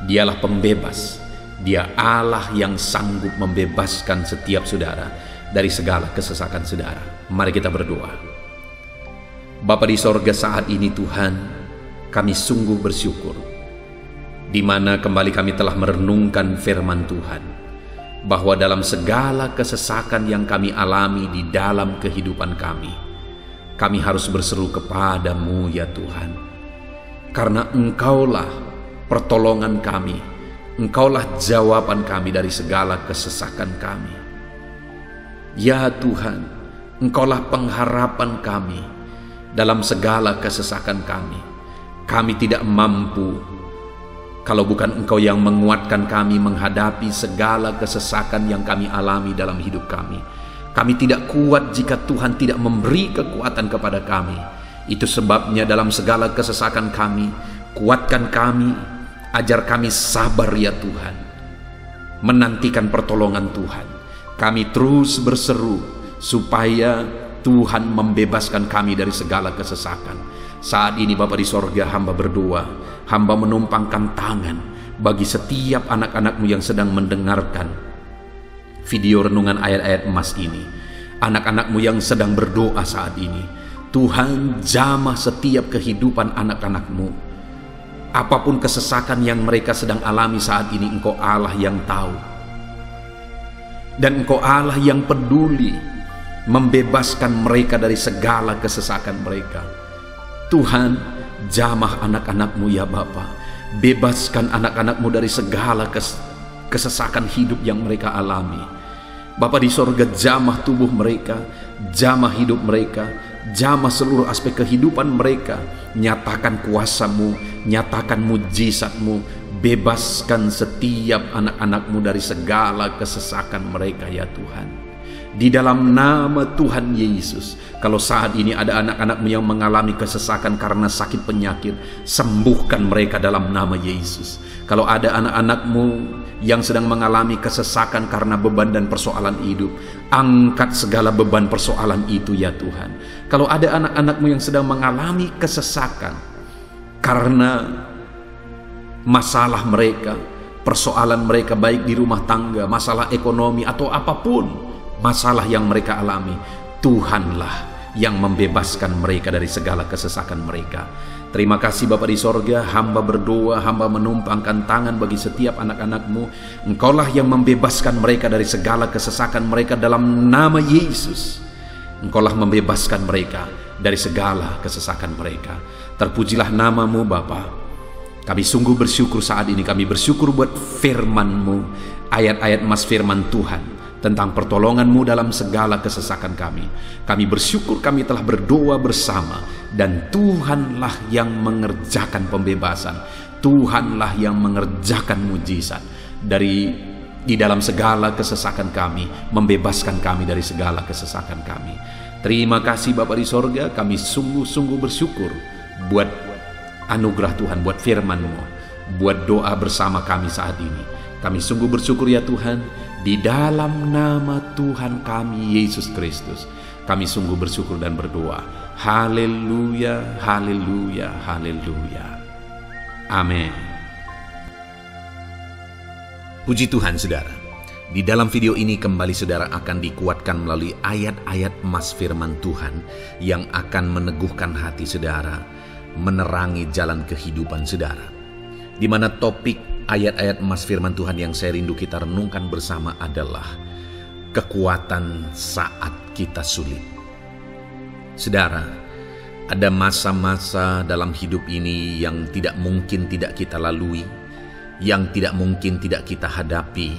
Dialah pembebas. Dia Allah yang sanggup membebaskan setiap saudara dari segala kesesakan saudara. Mari kita berdoa. Bapa di sorga, saat ini Tuhan, kami sungguh bersyukur di mana kembali kami telah merenungkan firman Tuhan, bahwa dalam segala kesesakan yang kami alami di dalam kehidupan kami harus berseru kepadamu ya Tuhan, karena Engkaulah pertolongan kami, Engkaulah jawaban kami dari segala kesesakan kami. Ya Tuhan, Engkaulah pengharapan kami dalam segala kesesakan kami. Kami tidak mampu kalau bukan Engkau yang menguatkan kami menghadapi segala kesesakan yang kami alami dalam hidup kami. Kami tidak kuat jika Tuhan tidak memberi kekuatan kepada kami. Itu sebabnya dalam segala kesesakan kami, kuatkan kami, ajar kami sabar ya Tuhan, menantikan pertolongan Tuhan. Kami terus berseru supaya Tuhan membebaskan kami dari segala kesesakan. Saat ini Bapa di sorga, hamba berdoa, hamba menumpangkan tangan bagi setiap anak-anak-Mu yang sedang mendengarkan video renungan ayat-ayat emas ini. Anak-anak-Mu yang sedang berdoa saat ini, Tuhan jamah setiap kehidupan anak-anak-Mu. Apapun kesesakan yang mereka sedang alami saat ini, Engkau Allah yang tahu. Dan Engkau Allah yang peduli membebaskan mereka dari segala kesesakan mereka. Tuhan, jamah anak-anak-Mu ya Bapa. Bebaskan anak-anak-Mu dari segala kesesakan hidup yang mereka alami. Bapa di sorga, jamah tubuh mereka, jamah hidup mereka, jamah seluruh aspek kehidupan mereka. Nyatakan kuasa-Mu, nyatakan mujizat-Mu, bebaskan setiap anak-anak-Mu dari segala kesesakan mereka ya Tuhan. Di dalam nama Tuhan Yesus, kalau saat ini ada anak-anak-Mu yang mengalami kesesakan karena sakit penyakit, sembuhkan mereka dalam nama Yesus. Kalau ada anak-anak-Mu yang sedang mengalami kesesakan karena beban dan persoalan hidup, angkat segala beban persoalan itu ya Tuhan. Kalau ada anak-anak-Mu yang sedang mengalami kesesakan karena masalah mereka, persoalan mereka baik di rumah tangga, masalah ekonomi atau apapun masalah yang mereka alami, Tuhanlah yang membebaskan mereka dari segala kesesakan mereka. Terima kasih Bapa di sorga, hamba berdoa, hamba menumpangkan tangan bagi setiap anak-anak-Mu. Engkaulah yang membebaskan mereka dari segala kesesakan mereka dalam nama Yesus. Engkaulah membebaskan mereka dari segala kesesakan mereka. Terpujilah nama-Mu Bapa. Kami sungguh bersyukur saat ini, kami bersyukur buat firman-Mu, ayat-ayat emas firman Tuhan tentang pertolongan-Mu dalam segala kesesakan kami. Kami bersyukur kami telah berdoa bersama, dan Tuhanlah yang mengerjakan pembebasan, Tuhanlah yang mengerjakan mujizat dari di dalam segala kesesakan kami, membebaskan kami dari segala kesesakan kami. Terima kasih Bapa di sorga, kami sungguh-sungguh bersyukur buat anugerah Tuhan, buat firman-Mu, buat doa bersama kami saat ini. Kami sungguh bersyukur ya Tuhan, di dalam nama Tuhan kami Yesus Kristus, kami sungguh bersyukur dan berdoa. Haleluya, haleluya, haleluya. Amin. Puji Tuhan saudara, di dalam video ini kembali saudara akan dikuatkan melalui ayat-ayat emas firman Tuhan yang akan meneguhkan hati saudara, menerangi jalan kehidupan saudara. Di mana topik ayat-ayat emas firman Tuhan yang saya rindu kita renungkan bersama adalah kekuatan saat kita sulit. Saudara, ada masa-masa dalam hidup ini yang tidak mungkin tidak kita lalui, yang tidak mungkin tidak kita hadapi,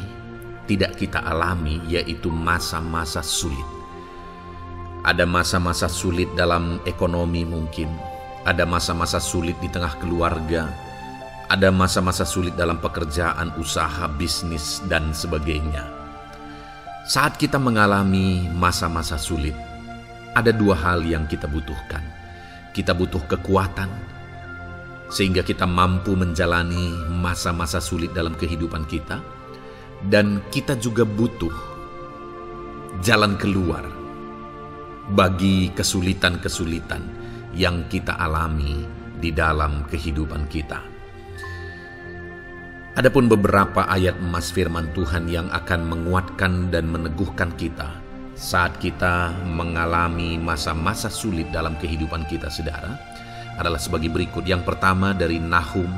tidak kita alami, yaitu masa-masa sulit. Ada masa-masa sulit dalam ekonomi mungkin, ada masa-masa sulit di tengah keluarga, ada masa-masa sulit dalam pekerjaan, usaha, bisnis, dan sebagainya. Saat kita mengalami masa-masa sulit, ada dua hal yang kita butuhkan. Kita butuh kekuatan, sehingga kita mampu menjalani masa-masa sulit dalam kehidupan kita. Dan kita juga butuh jalan keluar bagi kesulitan-kesulitan yang kita alami di dalam kehidupan kita. Adapun beberapa ayat emas firman Tuhan yang akan menguatkan dan meneguhkan kita saat kita mengalami masa-masa sulit dalam kehidupan kita, saudara, adalah sebagai berikut. Yang pertama dari Nahum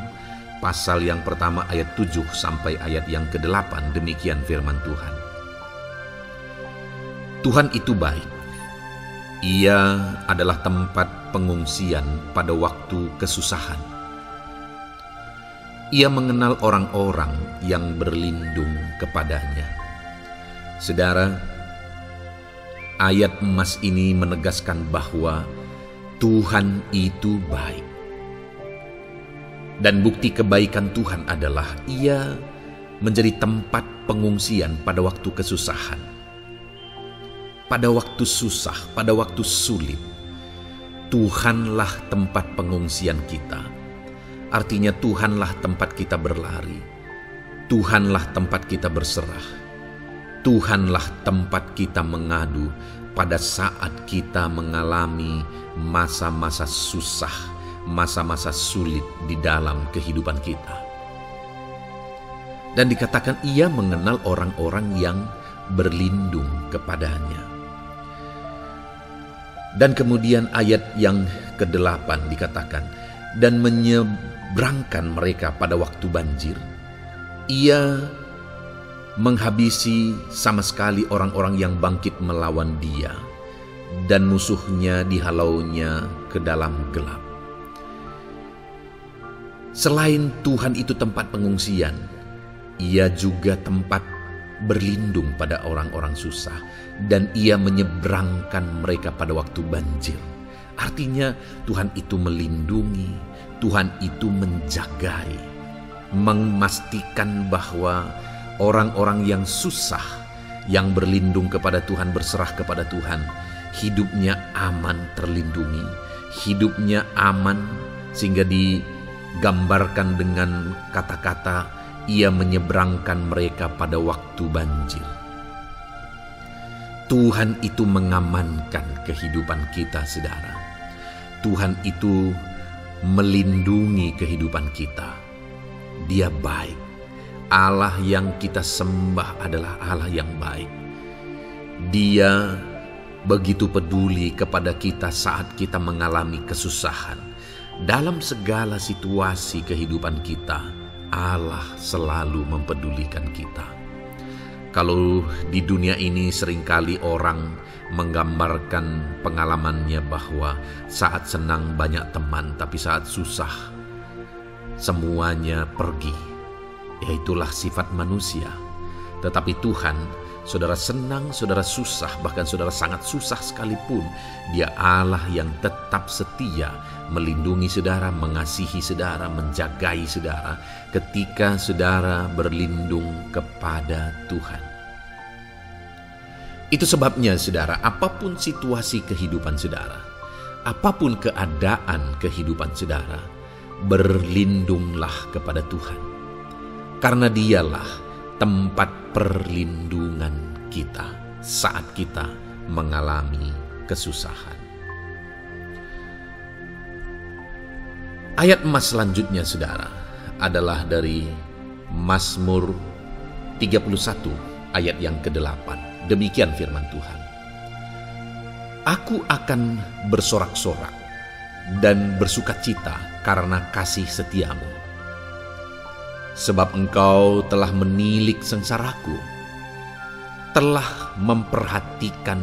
pasal yang pertama ayat 7 sampai ayat yang ke-8. Demikian firman Tuhan. Tuhan itu baik. Ia adalah tempat pengungsian pada waktu kesusahan. Ia mengenal orang-orang yang berlindung kepadanya. Saudara, ayat emas ini menegaskan bahwa Tuhan itu baik. Dan bukti kebaikan Tuhan adalah Ia menjadi tempat pengungsian pada waktu kesusahan. Pada waktu susah, pada waktu sulit, Tuhanlah tempat pengungsian kita. Artinya Tuhanlah tempat kita berlari. Tuhanlah tempat kita berserah. Tuhanlah tempat kita mengadu pada saat kita mengalami masa-masa susah, masa-masa sulit di dalam kehidupan kita. Dan dikatakan Ia mengenal orang-orang yang berlindung kepadanya. Dan kemudian ayat yang ke-8 dikatakan, dan menyeberangkan mereka pada waktu banjir. Ia menghabisi sama sekali orang-orang yang bangkit melawan Dia, dan musuhnya dihalaunya ke dalam gelap. Selain Tuhan itu tempat pengungsian, Ia juga tempat berlindung pada orang-orang susah, dan Ia menyeberangkan mereka pada waktu banjir. Artinya Tuhan itu melindungi, Tuhan itu menjagai, memastikan bahwa orang-orang yang susah, yang berlindung kepada Tuhan, berserah kepada Tuhan, hidupnya aman, terlindungi, hidupnya aman, sehingga digambarkan dengan kata-kata Ia menyeberangkan mereka pada waktu banjir. Tuhan itu mengamankan kehidupan kita, saudara. Tuhan itu melindungi kehidupan kita. Dia baik. Allah yang kita sembah adalah Allah yang baik. Dia begitu peduli kepada kita saat kita mengalami kesusahan. Dalam segala situasi kehidupan kita, Allah selalu mempedulikan kita. Kalau di dunia ini seringkali orang menggambarkan pengalamannya bahwa saat senang banyak teman, tapi saat susah semuanya pergi. Ya, itulah sifat manusia. Tetapi Tuhan saudara senang, saudara susah, bahkan saudara sangat susah sekalipun, Dia Allah yang tetap setia melindungi saudara, mengasihi saudara, menjagai saudara ketika saudara berlindung kepada Tuhan. Itu sebabnya saudara, apapun situasi kehidupan saudara, apapun keadaan kehidupan saudara, berlindunglah kepada Tuhan. Karena Dialah tempat perlindungan kita saat kita mengalami kesusahan. Ayat emas selanjutnya saudara adalah dari Mazmur 31 ayat yang ke-8. Demikian firman Tuhan. Aku akan bersorak-sorak dan bersukacita karena kasih setiamu. Sebab Engkau telah menilik sengsaraku, telah memperhatikan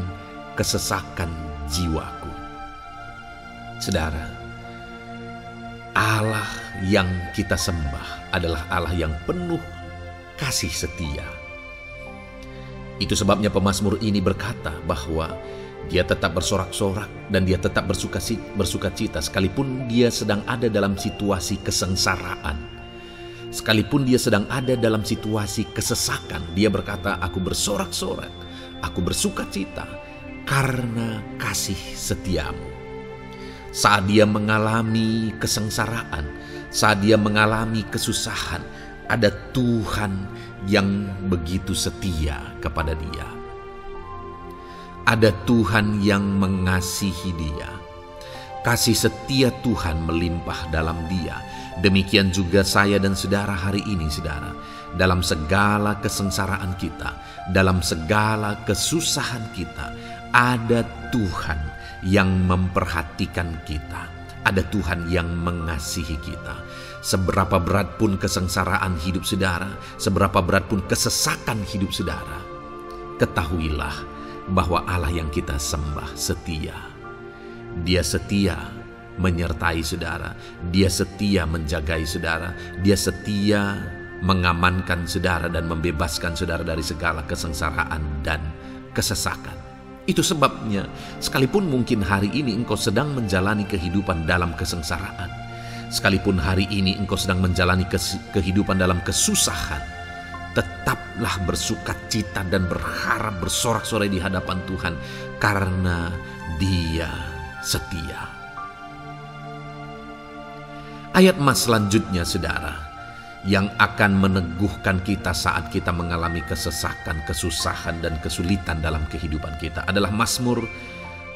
kesesakan jiwaku. Saudara, Allah yang kita sembah adalah Allah yang penuh kasih setia. Itu sebabnya pemazmur ini berkata bahwa dia tetap bersorak-sorak dan dia tetap bersukacita sekalipun dia sedang ada dalam situasi kesengsaraan. Sekalipun dia sedang ada dalam situasi kesesakan, dia berkata, aku bersorak-sorak, aku bersukacita karena kasih setiamu. Saat dia mengalami kesengsaraan, saat dia mengalami kesusahan, ada Tuhan yang begitu setia kepada dia. Ada Tuhan yang mengasihi dia. Kasih setia Tuhan melimpah dalam dia. Demikian juga saya dan saudara hari ini saudara. Dalam segala kesengsaraan kita, dalam segala kesusahan kita, ada Tuhan yang memperhatikan kita. Ada Tuhan yang mengasihi kita. Seberapa berat pun kesengsaraan hidup saudara, seberapa berat pun kesesakan hidup saudara, ketahuilah bahwa Allah yang kita sembah setia. Dia setia menyertai saudara, dia setia menjagai saudara, dia setia mengamankan saudara dan membebaskan saudara dari segala kesengsaraan dan kesesakan. Itu sebabnya sekalipun mungkin hari ini engkau sedang menjalani kehidupan dalam kesengsaraan, sekalipun hari ini engkau sedang menjalani kehidupan dalam kesusahan, tetaplah bersukacita dan berharap bersorak-sorai di hadapan Tuhan karena Dia setia. Ayat emas selanjutnya saudara, yang akan meneguhkan kita saat kita mengalami kesesakan, kesusahan, dan kesulitan dalam kehidupan kita adalah Mazmur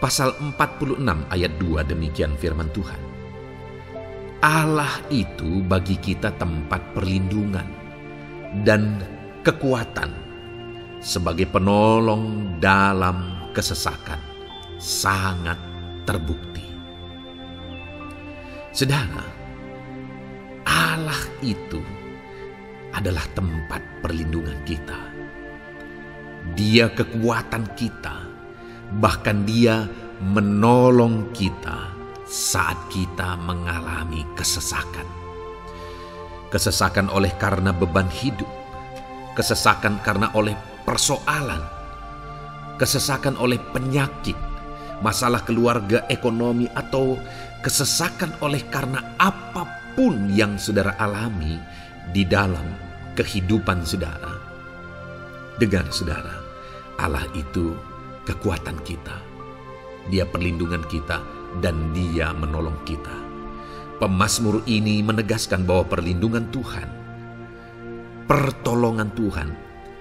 pasal 46 ayat 2. Demikian firman Tuhan. Allah itu bagi kita tempat perlindungan dan kekuatan sebagai penolong dalam kesesakan, sangat terbukti. Saudara, Allah itu adalah tempat perlindungan kita. Dia kekuatan kita, bahkan Dia menolong kita saat kita mengalami kesesakan. Kesesakan oleh karena beban hidup, kesesakan karena oleh persoalan, kesesakan oleh penyakit, masalah keluarga, ekonomi, atau kesesakan oleh karena apapun yang saudara alami di dalam kehidupan saudara. Dengar saudara, Allah itu kekuatan kita. Dia perlindungan kita dan Dia menolong kita. Pemazmur ini menegaskan bahwa perlindungan Tuhan, pertolongan Tuhan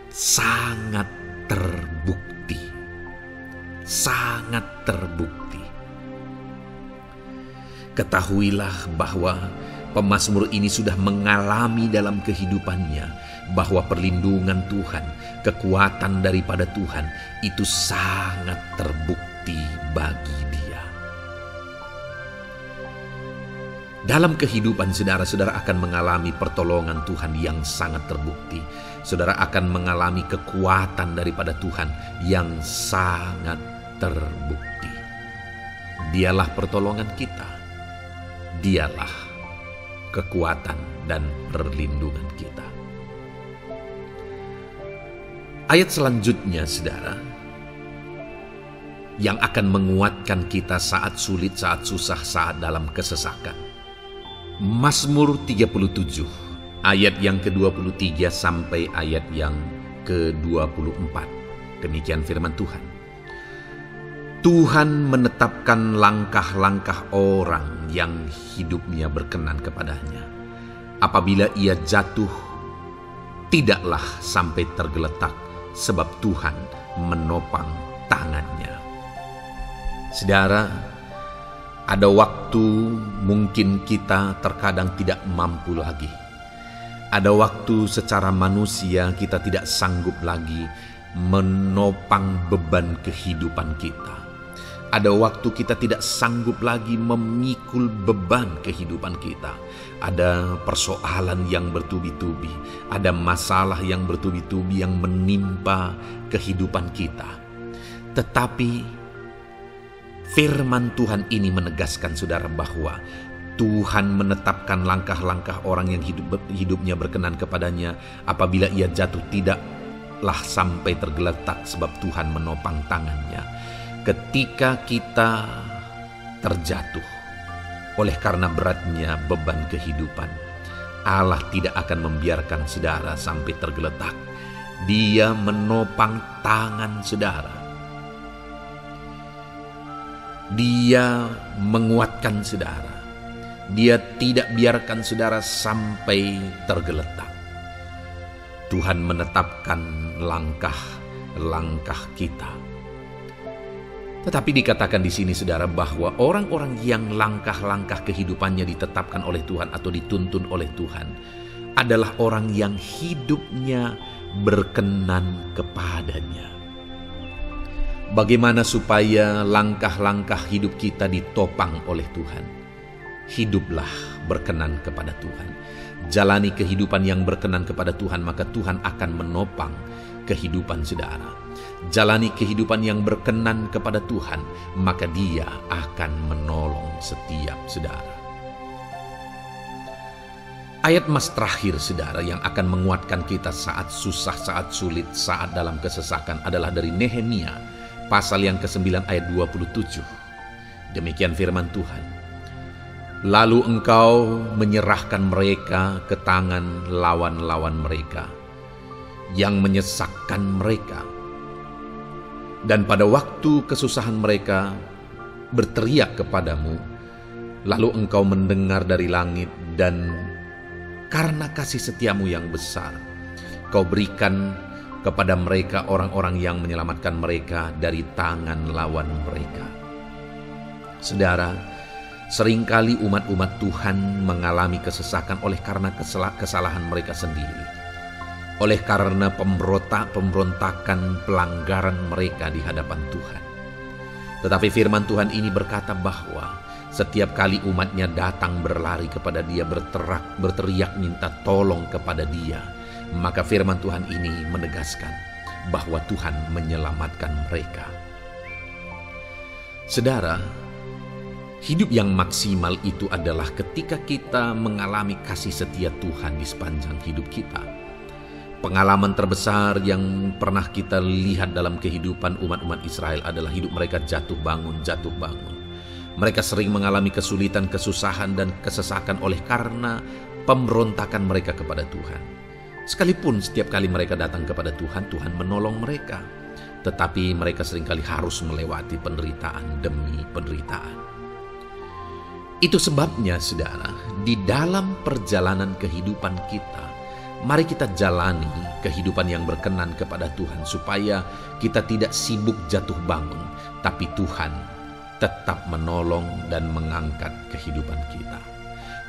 sangat terbukti. Sangat terbukti. Ketahuilah bahwa pemazmur ini sudah mengalami dalam kehidupannya bahwa perlindungan Tuhan, kekuatan daripada Tuhan itu sangat terbukti bagi dia. Dalam kehidupan saudara akan mengalami pertolongan Tuhan yang sangat terbukti. Saudara akan mengalami kekuatan daripada Tuhan yang sangat terbukti. Dialah pertolongan kita. Dialah kekuatan dan perlindungan kita. Ayat selanjutnya, saudara, yang akan menguatkan kita saat sulit, saat susah, saat dalam kesesakan. Mazmur 37, ayat yang ke-23 sampai ayat yang ke-24. Demikian firman Tuhan. Tuhan menetapkan langkah-langkah orang yang hidupnya berkenan kepadanya. Apabila ia jatuh, tidaklah sampai tergeletak, sebab Tuhan menopang tangannya. Saudara, ada waktu mungkin kita terkadang tidak mampu lagi. Ada waktu secara manusia kita tidak sanggup lagi menopang beban kehidupan kita. Ada waktu kita tidak sanggup lagi memikul beban kehidupan kita. Ada persoalan yang bertubi-tubi, ada masalah yang bertubi-tubi yang menimpa kehidupan kita. Tetapi firman Tuhan ini menegaskan, saudara, bahwa Tuhan menetapkan langkah-langkah orang yang hidupnya berkenan kepadanya. Apabila ia jatuh, tidaklah sampai tergeletak, sebab Tuhan menopang tangannya. Ketika kita terjatuh oleh karena beratnya beban kehidupan, Allah tidak akan membiarkan saudara sampai tergeletak. Dia menopang tangan saudara. Dia menguatkan saudara. Dia tidak biarkan saudara sampai tergeletak. Tuhan menetapkan langkah-langkah kita. Tetapi dikatakan di sini, saudara, bahwa orang-orang yang langkah-langkah kehidupannya ditetapkan oleh Tuhan atau dituntun oleh Tuhan adalah orang yang hidupnya berkenan kepadanya. Bagaimana supaya langkah-langkah hidup kita ditopang oleh Tuhan? Hiduplah berkenan kepada Tuhan. Jalani kehidupan yang berkenan kepada Tuhan, maka Tuhan akan menopang kehidupan saudara. Jalani kehidupan yang berkenan kepada Tuhan, maka Dia akan menolong setiap saudara. Ayat mas terakhir, saudara, yang akan menguatkan kita saat susah, saat sulit, saat dalam kesesakan adalah dari Nehemia, pasal yang ke-9 ayat 27. Demikian firman Tuhan. Lalu engkau menyerahkan mereka ke tangan lawan-lawan mereka yang menyesakkan mereka. Dan pada waktu kesusahan mereka berteriak kepadamu, lalu engkau mendengar dari langit, dan karena kasih setiamu yang besar, kau berikan kepada mereka orang-orang yang menyelamatkan mereka dari tangan lawan mereka. Saudara, seringkali umat-umat Tuhan mengalami kesesakan oleh karena kesalahan mereka sendiri. Oleh karena pemberontakan, pelanggaran mereka di hadapan Tuhan. Tetapi firman Tuhan ini berkata bahwa setiap kali umatnya datang berlari kepada Dia, berteriak minta tolong kepada Dia, maka firman Tuhan ini menegaskan bahwa Tuhan menyelamatkan mereka. Saudara, hidup yang maksimal itu adalah ketika kita mengalami kasih setia Tuhan di sepanjang hidup kita. Pengalaman terbesar yang pernah kita lihat dalam kehidupan umat-umat Israel adalah hidup mereka jatuh bangun. Mereka sering mengalami kesulitan, kesusahan, dan kesesakan oleh karena pemberontakan mereka kepada Tuhan. Sekalipun setiap kali mereka datang kepada Tuhan, Tuhan menolong mereka. Tetapi mereka seringkali harus melewati penderitaan demi penderitaan. Itu sebabnya, saudara, di dalam perjalanan kehidupan kita, mari kita jalani kehidupan yang berkenan kepada Tuhan, supaya kita tidak sibuk jatuh bangun, tapi Tuhan tetap menolong dan mengangkat kehidupan kita.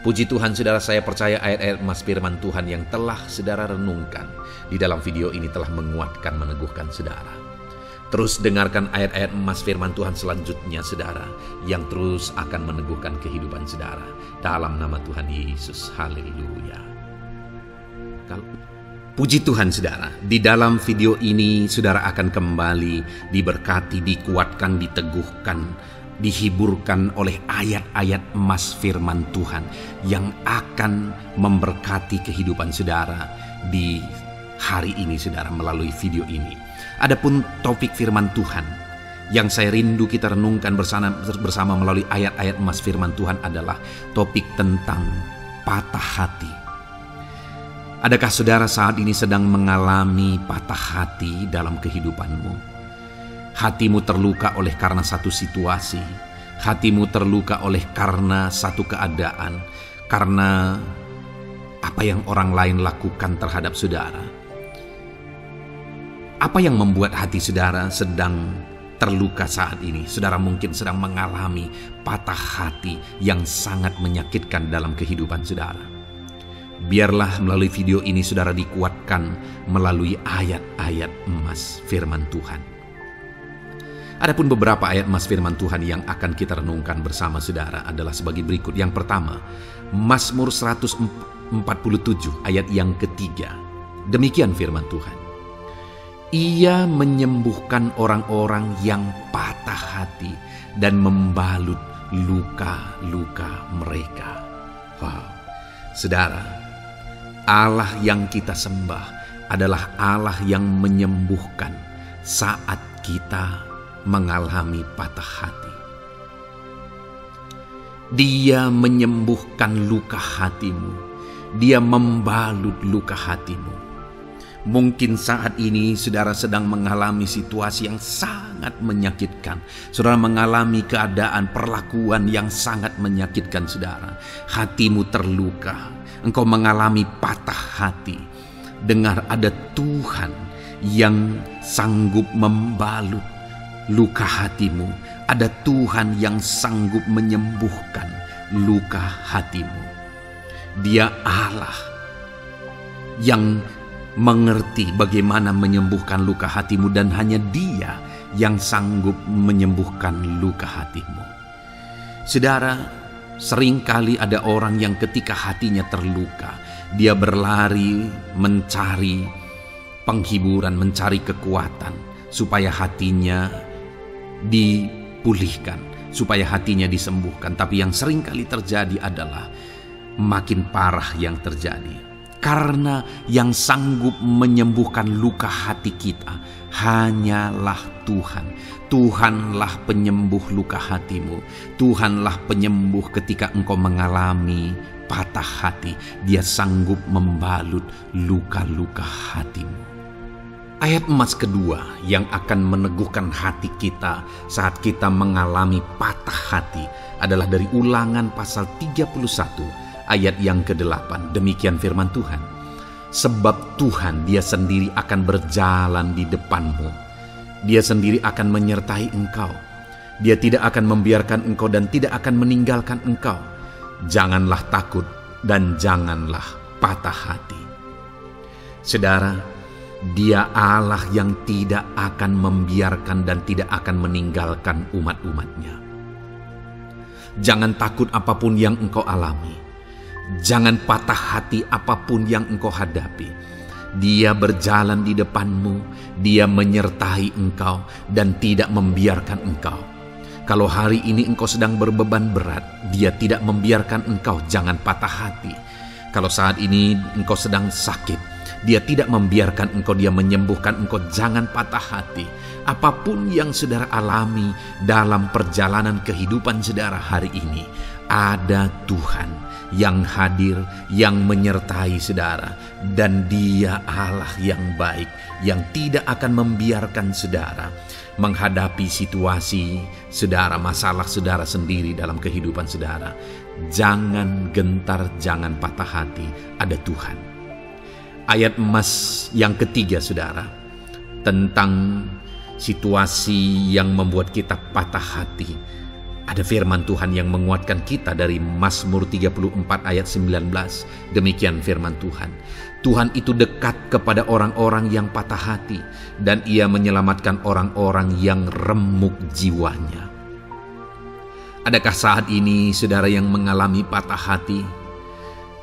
Puji Tuhan, saudara, saya percaya ayat-ayat emas firman Tuhan yang telah saudara renungkan di dalam video ini telah menguatkan, meneguhkan saudara. Terus dengarkan ayat-ayat emas firman Tuhan selanjutnya, saudara, yang terus akan meneguhkan kehidupan saudara. Dalam nama Tuhan Yesus, haleluya. Puji Tuhan, saudara, di dalam video ini saudara akan kembali diberkati, dikuatkan, diteguhkan, dihiburkan oleh ayat-ayat emas firman Tuhan yang akan memberkati kehidupan saudara di hari ini saudara melalui video ini. Adapun topik firman Tuhan yang saya rindu kita renungkan bersama melalui ayat-ayat emas firman Tuhan adalah topik tentang patah hati. Adakah saudara saat ini sedang mengalami patah hati dalam kehidupanmu? Hatimu terluka oleh karena satu situasi, hatimu terluka oleh karena satu keadaan, karena apa yang orang lain lakukan terhadap saudara. Apa yang membuat hati saudara sedang terluka saat ini? Saudara mungkin sedang mengalami patah hati yang sangat menyakitkan dalam kehidupan saudara. Biarlah melalui video ini saudara dikuatkan melalui ayat-ayat emas firman Tuhan. Adapun beberapa ayat emas firman Tuhan yang akan kita renungkan bersama saudara adalah sebagai berikut. Yang pertama, Mazmur 147 ayat yang ketiga. Demikian firman Tuhan. Ia menyembuhkan orang-orang yang patah hati dan membalut luka-luka mereka. Wow, saudara, Allah yang kita sembah adalah Allah yang menyembuhkan saat kita mengalami patah hati. Dia menyembuhkan luka hatimu, Dia membalut luka hatimu. Mungkin saat ini saudara sedang mengalami situasi yang sangat menyakitkan. Saudara mengalami keadaan perlakuan yang sangat menyakitkan saudara. Hatimu terluka, engkau mengalami patah hati. Dengar, ada Tuhan yang sanggup membalut luka hatimu. Ada Tuhan yang sanggup menyembuhkan luka hatimu. Dia Allah yang mengerti bagaimana menyembuhkan luka hatimu, dan hanya Dia yang sanggup menyembuhkan luka hatimu. Saudara, seringkali ada orang yang ketika hatinya terluka, dia berlari mencari penghiburan, mencari kekuatan supaya hatinya dipulihkan, supaya hatinya disembuhkan. Tapi yang seringkali terjadi adalah makin parah yang terjadi. Karena yang sanggup menyembuhkan luka hati kita hanyalah Tuhan. Tuhanlah penyembuh luka hatimu. Tuhanlah penyembuh ketika engkau mengalami patah hati. Dia sanggup membalut luka-luka hatimu. Ayat emas kedua yang akan meneguhkan hati kita saat kita mengalami patah hati adalah dari Ulangan pasal 31 ayat yang ke-8. Demikian firman Tuhan. Sebab Tuhan Dia sendiri akan berjalan di depanmu. Dia sendiri akan menyertai engkau. Dia tidak akan membiarkan engkau dan tidak akan meninggalkan engkau. Janganlah takut dan janganlah patah hati. Saudara, Dia Allah yang tidak akan membiarkan dan tidak akan meninggalkan umat-umatnya. Jangan takut apapun yang engkau alami. Jangan patah hati apapun yang engkau hadapi. Dia berjalan di depanmu, Dia menyertai engkau dan tidak membiarkan engkau. Kalau hari ini engkau sedang berbeban berat, Dia tidak membiarkan engkau, jangan patah hati. Kalau saat ini engkau sedang sakit, Dia tidak membiarkan engkau, Dia menyembuhkan engkau, jangan patah hati. Apapun yang saudara alami dalam perjalanan kehidupan saudara hari ini, ada Tuhan yang hadir, yang menyertai saudara, dan Dia Allah yang baik, yang tidak akan membiarkan saudara menghadapi situasi saudara, masalah saudara sendiri dalam kehidupan saudara. Jangan gentar, jangan patah hati, ada Tuhan. Ayat emas yang ketiga saudara, tentang situasi yang membuat kita patah hati. Ada firman Tuhan yang menguatkan kita dari Mazmur 34 ayat 19. Demikian firman Tuhan. Tuhan itu dekat kepada orang-orang yang patah hati, dan Ia menyelamatkan orang-orang yang remuk jiwanya. Adakah saat ini saudara yang mengalami patah hati?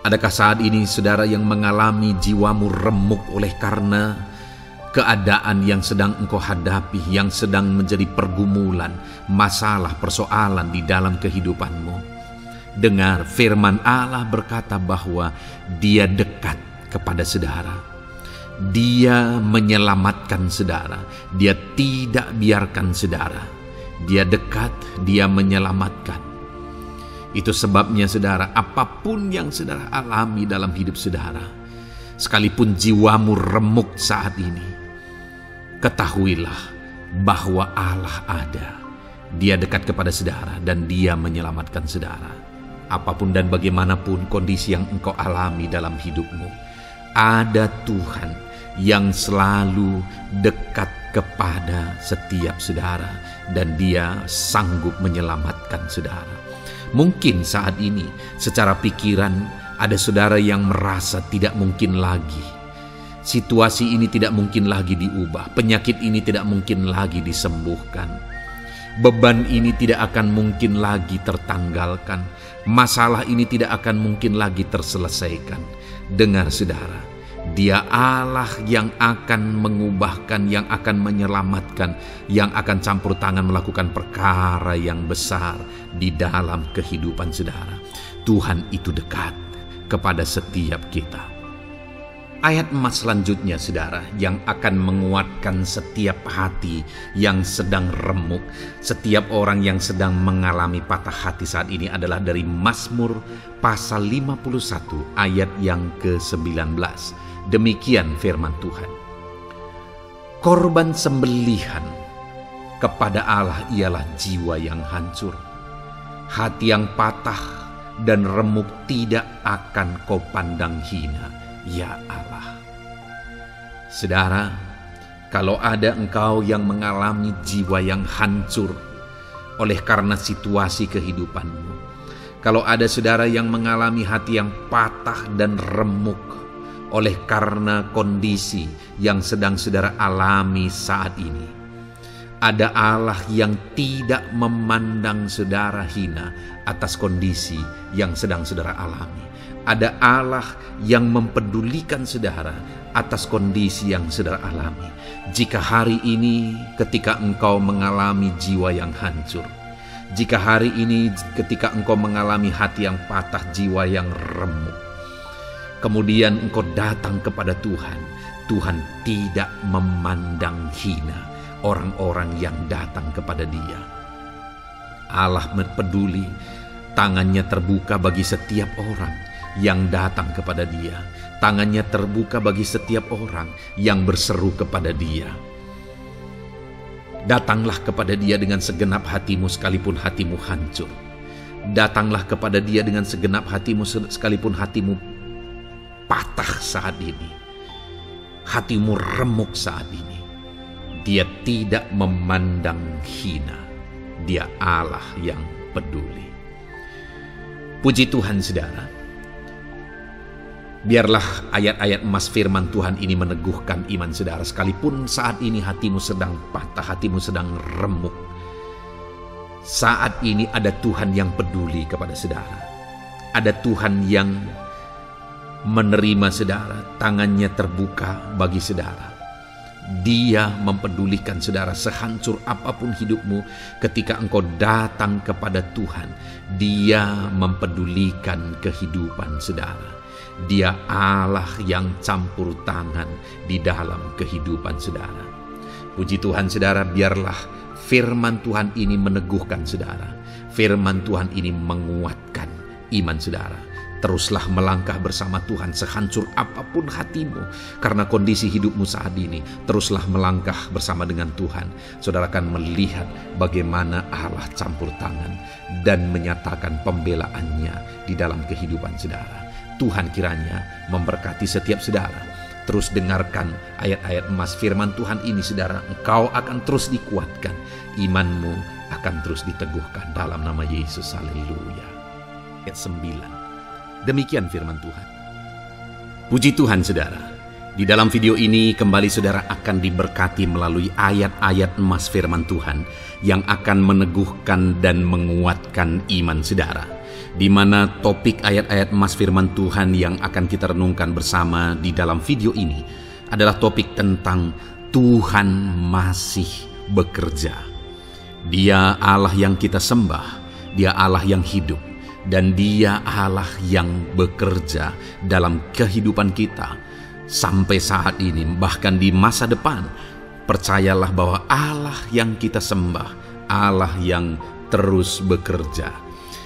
Adakah saat ini saudara yang mengalami jiwamu remuk oleh karena keadaan yang sedang engkau hadapi, yang sedang menjadi pergumulan, masalah, persoalan di dalam kehidupanmu? Dengar, firman Allah berkata bahwa Dia dekat kepada saudara. Dia menyelamatkan saudara. Dia tidak biarkan saudara. Dia dekat, dia menyelamatkan. Itu sebabnya saudara, apapun yang saudara alami dalam hidup saudara, sekalipun jiwamu remuk saat ini, ketahuilah bahwa Allah ada. Dia dekat kepada saudara dan dia menyelamatkan saudara. Apapun dan bagaimanapun kondisi yang engkau alami dalam hidupmu, ada Tuhan yang selalu dekat kepada setiap saudara dan dia sanggup menyelamatkan saudara. Mungkin saat ini secara pikiran ada saudara yang merasa tidak mungkin lagi. Situasi ini tidak mungkin lagi diubah. Penyakit ini tidak mungkin lagi disembuhkan. Beban ini tidak akan mungkin lagi tertanggalkan. Masalah ini tidak akan mungkin lagi terselesaikan. Dengar saudara, Dia Allah yang akan mengubahkan, yang akan menyelamatkan, yang akan campur tangan melakukan perkara yang besar di dalam kehidupan saudara. Tuhan itu dekat kepada setiap kita. Ayat emas selanjutnya saudara, yang akan menguatkan setiap hati yang sedang remuk, setiap orang yang sedang mengalami patah hati saat ini adalah dari Mazmur pasal 51 ayat yang ke-19. Demikian firman Tuhan. Korban sembelihan kepada Allah ialah jiwa yang hancur. Hati yang patah dan remuk tidak akan kau pandang hina, ya Allah. Saudara, kalau ada engkau yang mengalami jiwa yang hancur oleh karena situasi kehidupanmu, kalau ada saudara yang mengalami hati yang patah dan remuk oleh karena kondisi yang sedang saudara alami saat ini, ada Allah yang tidak memandang saudara hina atas kondisi yang sedang saudara alami. Ada Allah yang mempedulikan saudara atas kondisi yang saudara alami. Jika hari ini ketika engkau mengalami jiwa yang hancur, jika hari ini ketika engkau mengalami hati yang patah, jiwa yang remuk, kemudian engkau datang kepada Tuhan, Tuhan tidak memandang hina orang-orang yang datang kepada Dia. Allah peduli, tangannya terbuka bagi setiap orang yang datang kepada Dia. Tangannya terbuka bagi setiap orang yang berseru kepada Dia. Datanglah kepada Dia dengan segenap hatimu sekalipun hatimu hancur. Datanglah kepada Dia dengan segenap hatimu sekalipun hatimu patah saat ini. Hatimu remuk saat ini. Dia tidak memandang hina. Dia Allah yang peduli. Puji Tuhan saudara. Biarlah ayat-ayat emas firman Tuhan ini meneguhkan iman saudara. Sekalipun saat ini hatimu sedang patah, hatimu sedang remuk, saat ini ada Tuhan yang peduli kepada saudara. Ada Tuhan yang menerima saudara, tangannya terbuka bagi saudara. Dia mempedulikan saudara sehancur apapun hidupmu. Ketika engkau datang kepada Tuhan, Dia mempedulikan kehidupan saudara. Dia Allah yang campur tangan di dalam kehidupan saudara. Puji Tuhan saudara, biarlah firman Tuhan ini meneguhkan saudara. Firman Tuhan ini menguatkan iman saudara. Teruslah melangkah bersama Tuhan sehancur apapun hatimu karena kondisi hidupmu saat ini. Teruslah melangkah bersama dengan Tuhan. Saudara akan melihat bagaimana Allah campur tangan dan menyatakan pembelaannya di dalam kehidupan saudara. Tuhan kiranya memberkati setiap saudara. Terus dengarkan ayat-ayat emas firman Tuhan ini saudara. Engkau akan terus dikuatkan. Imanmu akan terus diteguhkan dalam nama Yesus. Haleluya. Ayat 9. Demikian firman Tuhan. Puji Tuhan saudara. Di dalam video ini kembali saudara akan diberkati melalui ayat-ayat emas firman Tuhan yang akan meneguhkan dan menguatkan iman saudara. Di mana topik ayat-ayat emas firman Tuhan yang akan kita renungkan bersama di dalam video ini adalah topik tentang Tuhan masih bekerja. Dia Allah yang kita sembah, Dia Allah yang hidup, dan Dia Allah yang bekerja dalam kehidupan kita. Sampai saat ini, bahkan di masa depan, percayalah bahwa Allah yang kita sembah, Allah yang terus bekerja.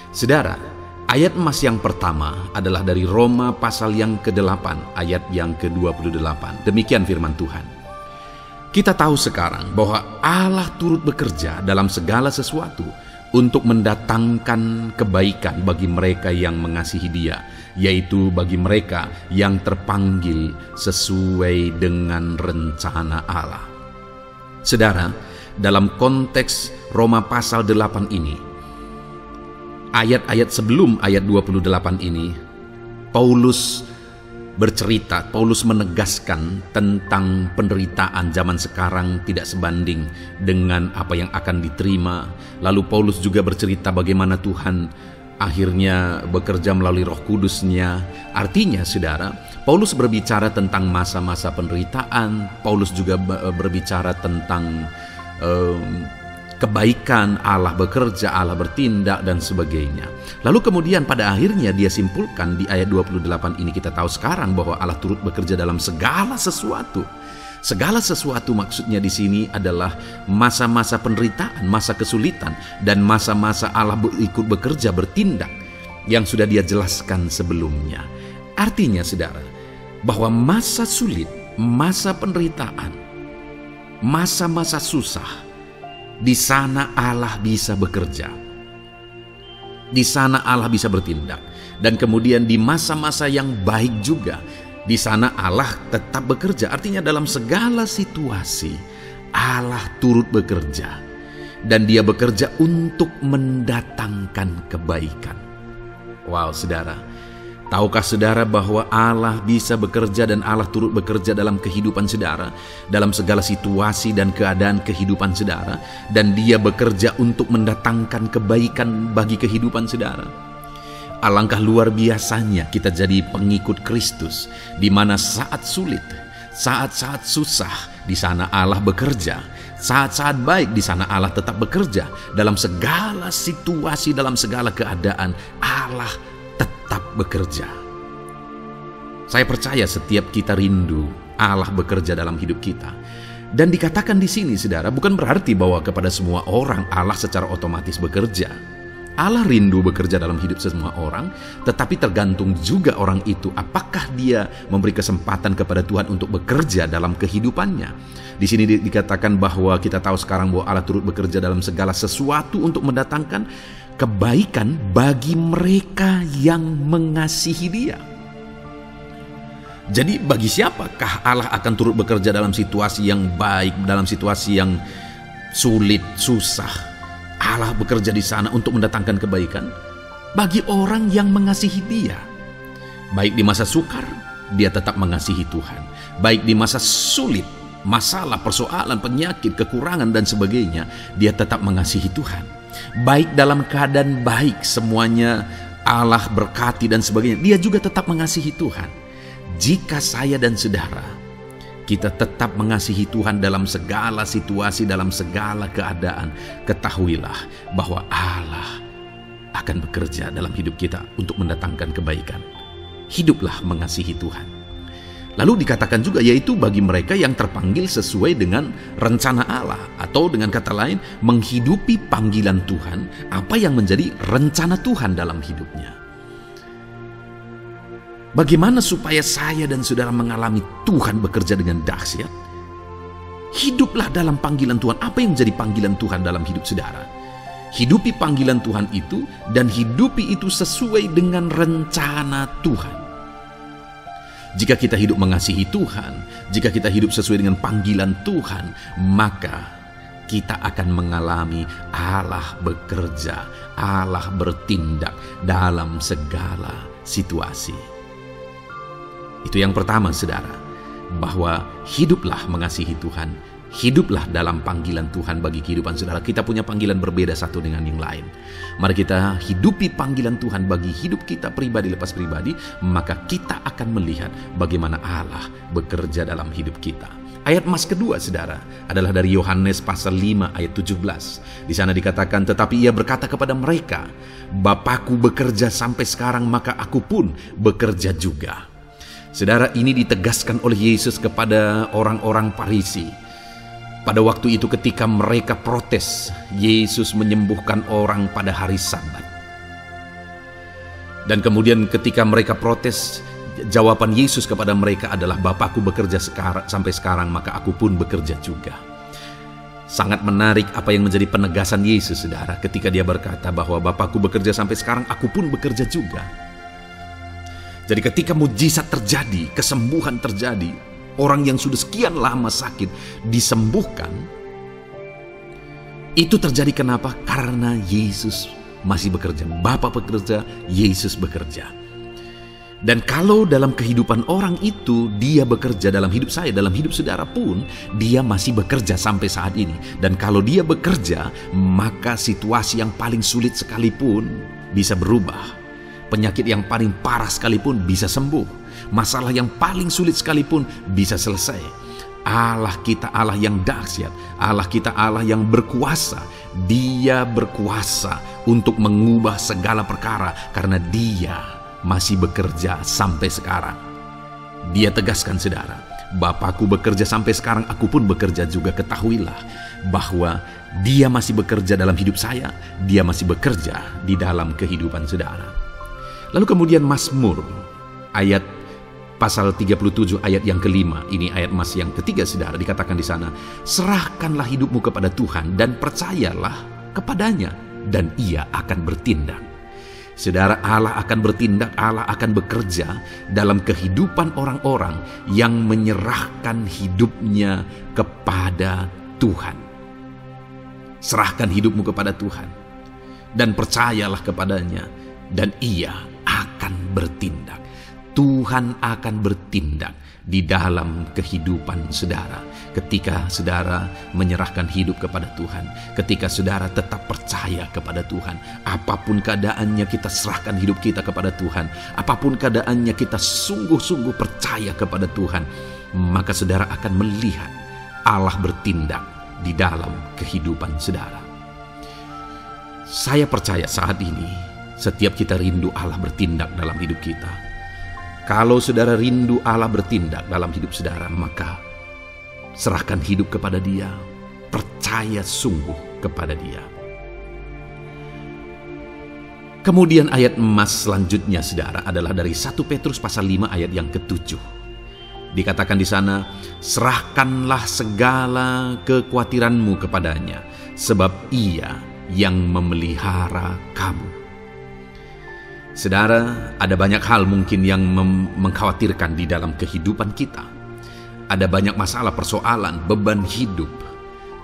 Saudara, ayat emas yang pertama adalah dari Roma pasal yang ke-8, ayat yang ke-28. Demikian firman Tuhan. Kita tahu sekarang bahwa Allah turut bekerja dalam segala sesuatu untuk mendatangkan kebaikan bagi mereka yang mengasihi Dia, yaitu bagi mereka yang terpanggil sesuai dengan rencana Allah. Saudara, dalam konteks Roma pasal 8 ini, ayat-ayat sebelum ayat 28 ini, Paulus menegaskan tentang penderitaan zaman sekarang tidak sebanding dengan apa yang akan diterima. Lalu Paulus juga bercerita bagaimana Tuhan akhirnya bekerja melalui Roh Kudus-Nya. Artinya, saudara, Paulus berbicara tentang masa-masa penderitaan. Paulus juga berbicara tentang kebaikan, Allah bekerja, Allah bertindak, dan sebagainya. Lalu kemudian pada akhirnya dia simpulkan di ayat 28 ini, kita tahu sekarang bahwa Allah turut bekerja dalam segala sesuatu. Segala sesuatu maksudnya di sini adalah masa-masa penderitaan, masa kesulitan, dan masa-masa Allah ikut bekerja, bertindak, yang sudah dia jelaskan sebelumnya. Artinya, saudara, bahwa masa sulit, masa penderitaan, masa-masa susah, di sana Allah bisa bekerja. Di sana Allah bisa bertindak. Dan kemudian di masa-masa yang baik juga, di sana Allah tetap bekerja. Artinya dalam segala situasi Allah turut bekerja. Dan Dia bekerja untuk mendatangkan kebaikan. Wow, saudara. Tahukah saudara bahwa Allah bisa bekerja dan Allah turut bekerja dalam kehidupan saudara, dalam segala situasi dan keadaan kehidupan saudara, dan Dia bekerja untuk mendatangkan kebaikan bagi kehidupan saudara? Alangkah luar biasanya kita jadi pengikut Kristus, di mana saat sulit, saat-saat susah, di sana Allah bekerja. Saat-saat baik, di sana Allah tetap bekerja. Dalam segala situasi, dalam segala keadaan, Allah tetap bekerja. Saya percaya setiap kita rindu Allah bekerja dalam hidup kita. Dan dikatakan di sini, saudara, bukan berarti bahwa kepada semua orang Allah secara otomatis bekerja. Allah rindu bekerja dalam hidup semua orang, tetapi tergantung juga orang itu apakah dia memberi kesempatan kepada Tuhan untuk bekerja dalam kehidupannya. Di sini dikatakan bahwa kita tahu sekarang bahwa Allah turut bekerja dalam segala sesuatu untuk mendatangkan kebaikan bagi mereka yang mengasihi Dia. Jadi bagi siapakah Allah akan turut bekerja dalam situasi yang baik, dalam situasi yang sulit, susah? Allah bekerja di sana untuk mendatangkan kebaikan bagi orang yang mengasihi Dia. Baik di masa sukar, dia tetap mengasihi Tuhan. Baik di masa sulit, masalah, persoalan, penyakit, kekurangan, dan sebagainya, dia tetap mengasihi Tuhan. Baik dalam keadaan baik, semuanya Allah berkati dan sebagainya, dia juga tetap mengasihi Tuhan. Jika saya dan saudara, kita tetap mengasihi Tuhan dalam segala situasi, dalam segala keadaan, ketahuilah bahwa Allah akan bekerja dalam hidup kita untuk mendatangkan kebaikan. Hiduplah mengasihi Tuhan. Lalu dikatakan juga, yaitu bagi mereka yang terpanggil sesuai dengan rencana Allah, atau dengan kata lain, menghidupi panggilan Tuhan, apa yang menjadi rencana Tuhan dalam hidupnya. Bagaimana supaya saya dan saudara mengalami Tuhan bekerja dengan dahsyat? Hiduplah dalam panggilan Tuhan. Apa yang menjadi panggilan Tuhan dalam hidup saudara? Hidupi panggilan Tuhan itu, dan hidupi itu sesuai dengan rencana Tuhan. Jika kita hidup mengasihi Tuhan, jika kita hidup sesuai dengan panggilan Tuhan, maka kita akan mengalami Allah bekerja, Allah bertindak dalam segala situasi. Itu yang pertama, saudara, bahwa hiduplah mengasihi Tuhan, hiduplah dalam panggilan Tuhan bagi kehidupan saudara. Kita punya panggilan berbeda satu dengan yang lain. Mari kita hidupi panggilan Tuhan bagi hidup kita pribadi lepas pribadi, maka kita akan melihat bagaimana Allah bekerja dalam hidup kita. Ayat emas kedua, saudara, adalah dari Yohanes pasal 5 ayat 17. Di sana dikatakan, tetapi ia berkata kepada mereka, Bapakku bekerja sampai sekarang, maka aku pun bekerja juga. Saudara, ini ditegaskan oleh Yesus kepada orang-orang Farisi. Pada waktu itu ketika mereka protes, Yesus menyembuhkan orang pada hari Sabat. Dan kemudian ketika mereka protes, jawaban Yesus kepada mereka adalah, Bapakku bekerja sampai sekarang, maka aku pun bekerja juga. Sangat menarik apa yang menjadi penegasan Yesus, saudara, ketika dia berkata bahwa Bapakku bekerja sampai sekarang, aku pun bekerja juga. Jadi ketika mujizat terjadi, kesembuhan terjadi, orang yang sudah sekian lama sakit disembuhkan, itu terjadi kenapa? Karena Yesus masih bekerja. Bapa bekerja, Yesus bekerja. Dan kalau dalam kehidupan orang itu dia bekerja, dalam hidup saya, dalam hidup saudara pun, dia masih bekerja sampai saat ini. Dan kalau dia bekerja, maka situasi yang paling sulit sekalipun bisa berubah. Penyakit yang paling parah sekalipun bisa sembuh. Masalah yang paling sulit sekalipun bisa selesai. Allah kita Allah yang dahsyat. Allah kita Allah yang berkuasa. Dia berkuasa untuk mengubah segala perkara karena Dia masih bekerja sampai sekarang. Dia tegaskan, saudara, Bapakku bekerja sampai sekarang, aku pun bekerja juga. Ketahuilah bahwa Dia masih bekerja dalam hidup saya. Dia masih bekerja di dalam kehidupan saudara. Lalu kemudian Mazmur ayat pasal 37 ayat yang kelima, ini ayat Mas yang ketiga, saudara, dikatakan di sana, serahkanlah hidupmu kepada Tuhan dan percayalah kepadanya dan Ia akan bertindak. Saudara, Allah akan bertindak, Allah akan bekerja dalam kehidupan orang-orang yang menyerahkan hidupnya kepada Tuhan. Serahkan hidupmu kepada Tuhan dan percayalah kepadanya dan Ia akan bertindak. Tuhan akan bertindak di dalam kehidupan saudara. Ketika saudara menyerahkan hidup kepada Tuhan, ketika saudara tetap percaya kepada Tuhan, apapun keadaannya kita serahkan hidup kita kepada Tuhan, apapun keadaannya kita sungguh-sungguh percaya kepada Tuhan, maka saudara akan melihat Allah bertindak di dalam kehidupan saudara. Saya percaya saat ini setiap kita rindu Allah bertindak dalam hidup kita. Kalau saudara rindu Allah bertindak dalam hidup saudara, maka serahkan hidup kepada Dia, percaya sungguh kepada Dia. Kemudian ayat emas selanjutnya, saudara, adalah dari 1 Petrus pasal 5 ayat yang ke-7. Dikatakan di sana, serahkanlah segala kekhawatiranmu kepadanya, sebab Ia yang memelihara kamu. Saudara, ada banyak hal mungkin yang mengkhawatirkan di dalam kehidupan kita. Ada banyak masalah, persoalan, beban hidup,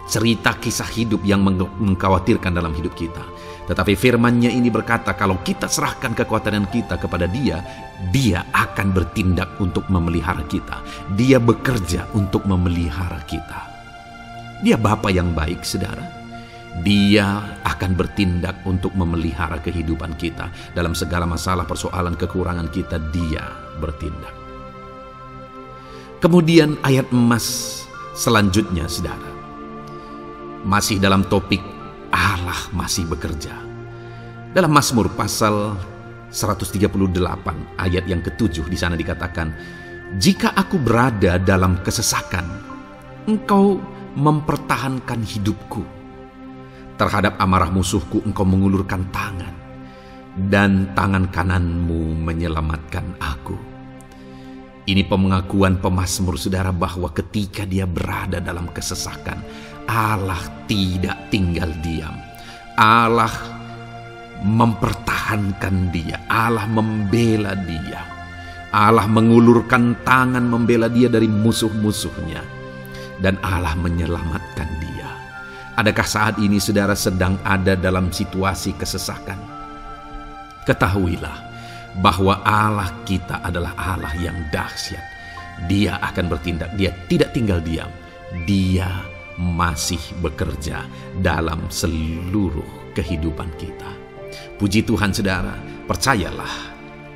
cerita kisah hidup yang mengkhawatirkan dalam hidup kita. Tetapi firman-Nya ini berkata, kalau kita serahkan kekhawatiran kita kepada Dia, Dia akan bertindak untuk memelihara kita. Dia bekerja untuk memelihara kita. Dia Bapa yang baik, saudara. Dia akan bertindak untuk memelihara kehidupan kita. Dalam segala masalah, persoalan, kekurangan kita, Dia bertindak. Kemudian ayat emas selanjutnya, saudara, masih dalam topik Allah masih bekerja. Dalam Mazmur pasal 138 ayat yang ke-7, di sana dikatakan, jika aku berada dalam kesesakan, Engkau mempertahankan hidupku. Terhadap amarah musuhku Engkau mengulurkan tangan, dan tangan kananmu menyelamatkan aku. Ini pengakuan pemazmur, saudara, bahwa ketika dia berada dalam kesesakan, Allah tidak tinggal diam. Allah mempertahankan dia. Allah membela dia. Allah mengulurkan tangan membela dia dari musuh-musuhnya. Dan Allah menyelamatkan dia. Adakah saat ini saudara sedang ada dalam situasi kesesakan? Ketahuilah bahwa Allah kita adalah Allah yang dahsyat. Dia akan bertindak, Dia tidak tinggal diam. Dia masih bekerja dalam seluruh kehidupan kita. Puji Tuhan, saudara, percayalah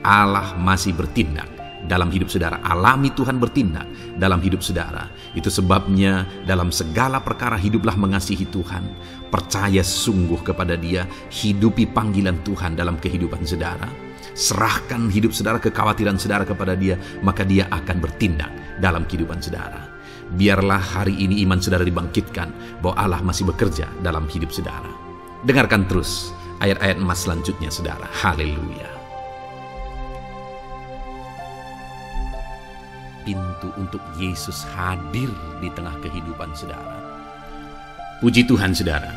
Allah masih bertindak dalam hidup saudara. Alami Tuhan bertindak dalam hidup saudara. Itu sebabnya dalam segala perkara hiduplah mengasihi Tuhan, percaya sungguh kepada Dia, hidupi panggilan Tuhan dalam kehidupan saudara. Serahkan hidup saudara, kekhawatiran saudara kepada Dia, maka Dia akan bertindak dalam kehidupan saudara. Biarlah hari ini iman saudara dibangkitkan bahwa Allah masih bekerja dalam hidup saudara. Dengarkan terus ayat-ayat emas selanjutnya saudara. Haleluya. Pintu untuk Yesus hadir di tengah kehidupan saudara. Puji Tuhan saudara.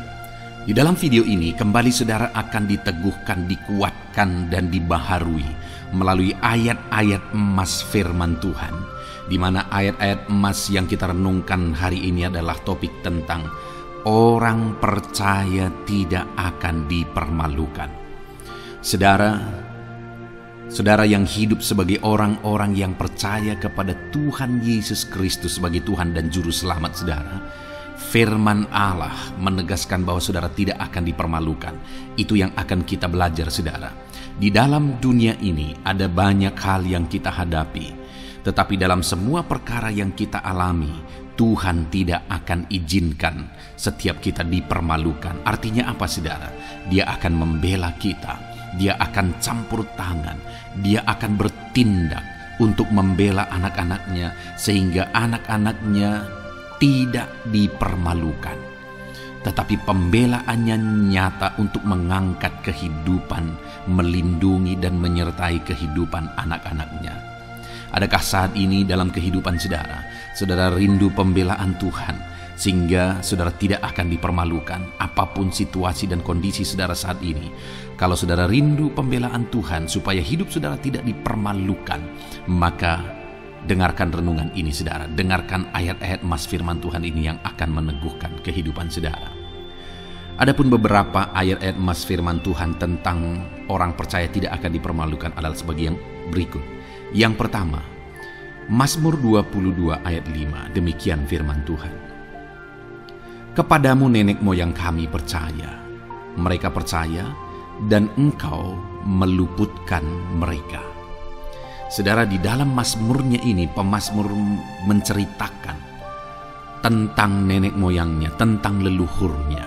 Di dalam video ini kembali saudara akan diteguhkan, dikuatkan dan dibaharui melalui ayat-ayat emas firman Tuhan, di mana ayat-ayat emas yang kita renungkan hari ini adalah topik tentang orang percaya tidak akan dipermalukan. Saudara yang hidup sebagai orang-orang yang percaya kepada Tuhan Yesus Kristus sebagai Tuhan dan Juru Selamat saudara, firman Allah menegaskan bahwa saudara tidak akan dipermalukan. Itu yang akan kita belajar saudara. Di dalam dunia ini ada banyak hal yang kita hadapi, tetapi dalam semua perkara yang kita alami, Tuhan tidak akan izinkan setiap kita dipermalukan. Artinya apa saudara? Dia akan membela kita, Dia akan campur tangan, Dia akan bertindak untuk membela anak-anaknya sehingga anak-anaknya tidak dipermalukan. Tetapi pembelaannya nyata untuk mengangkat kehidupan, melindungi dan menyertai kehidupan anak-anaknya. Adakah saat ini dalam kehidupan saudara rindu pembelaan Tuhan sehingga saudara tidak akan dipermalukan apapun situasi dan kondisi saudara saat ini? Kalau saudara rindu pembelaan Tuhan supaya hidup saudara tidak dipermalukan, maka dengarkan renungan ini saudara, dengarkan ayat-ayat emas firman Tuhan ini yang akan meneguhkan kehidupan saudara. Adapun beberapa ayat-ayat emas firman Tuhan tentang orang percaya tidak akan dipermalukan adalah sebagai yang berikut. Yang pertama, Mazmur 22 ayat 5, demikian firman Tuhan. Kepadamu nenek moyang kami percaya, mereka percaya dan Engkau meluputkan mereka. Saudara, di dalam mazmurnya ini pemazmur menceritakan tentang nenek moyangnya, tentang leluhurnya,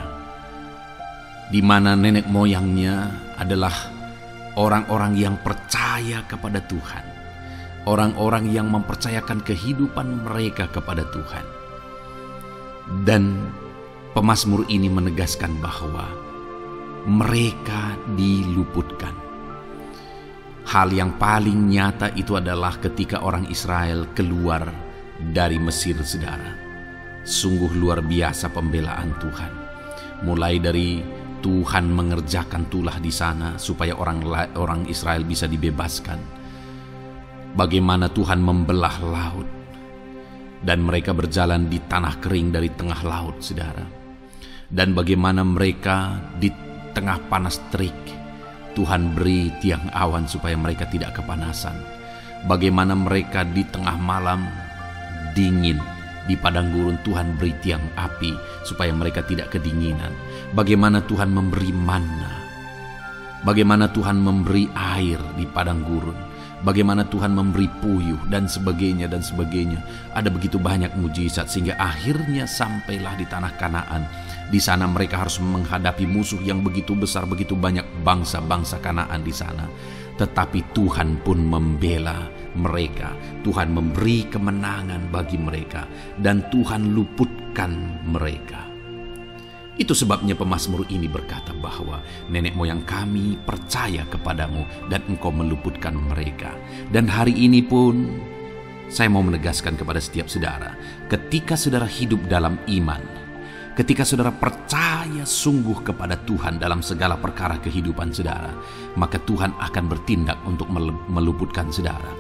di mana nenek moyangnya adalah orang-orang yang percaya kepada Tuhan, orang-orang yang mempercayakan kehidupan mereka kepada Tuhan. Dan pemazmur ini menegaskan bahwa mereka diluputkan. Hal yang paling nyata itu adalah ketika orang Israel keluar dari Mesir saudara. Sungguh luar biasa pembelaan Tuhan. Mulai dari Tuhan mengerjakan tulah di sana supaya orang Israel bisa dibebaskan. Bagaimana Tuhan membelah laut dan mereka berjalan di tanah kering dari tengah laut saudara. Dan bagaimana mereka di tengah panas terik Tuhan beri tiang awan supaya mereka tidak kepanasan. Bagaimana mereka di tengah malam dingin, di padang gurun Tuhan beri tiang api supaya mereka tidak kedinginan. Bagaimana Tuhan memberi manna, bagaimana Tuhan memberi air di padang gurun, bagaimana Tuhan memberi puyuh dan sebagainya dan sebagainya. Ada begitu banyak mujizat sehingga akhirnya sampailah di tanah Kanaan. Di sana mereka harus menghadapi musuh yang begitu besar, begitu banyak bangsa-bangsa Kanaan di sana. Tetapi Tuhan pun membela mereka. Tuhan memberi kemenangan bagi mereka dan Tuhan luputkan mereka. Itu sebabnya pemazmur ini berkata bahwa nenek moyang kami percaya kepadamu dan Engkau meluputkan mereka. Dan hari ini pun saya mau menegaskan kepada setiap saudara, ketika saudara hidup dalam iman, ketika saudara percaya sungguh kepada Tuhan dalam segala perkara kehidupan saudara, maka Tuhan akan bertindak untuk meluputkan saudara.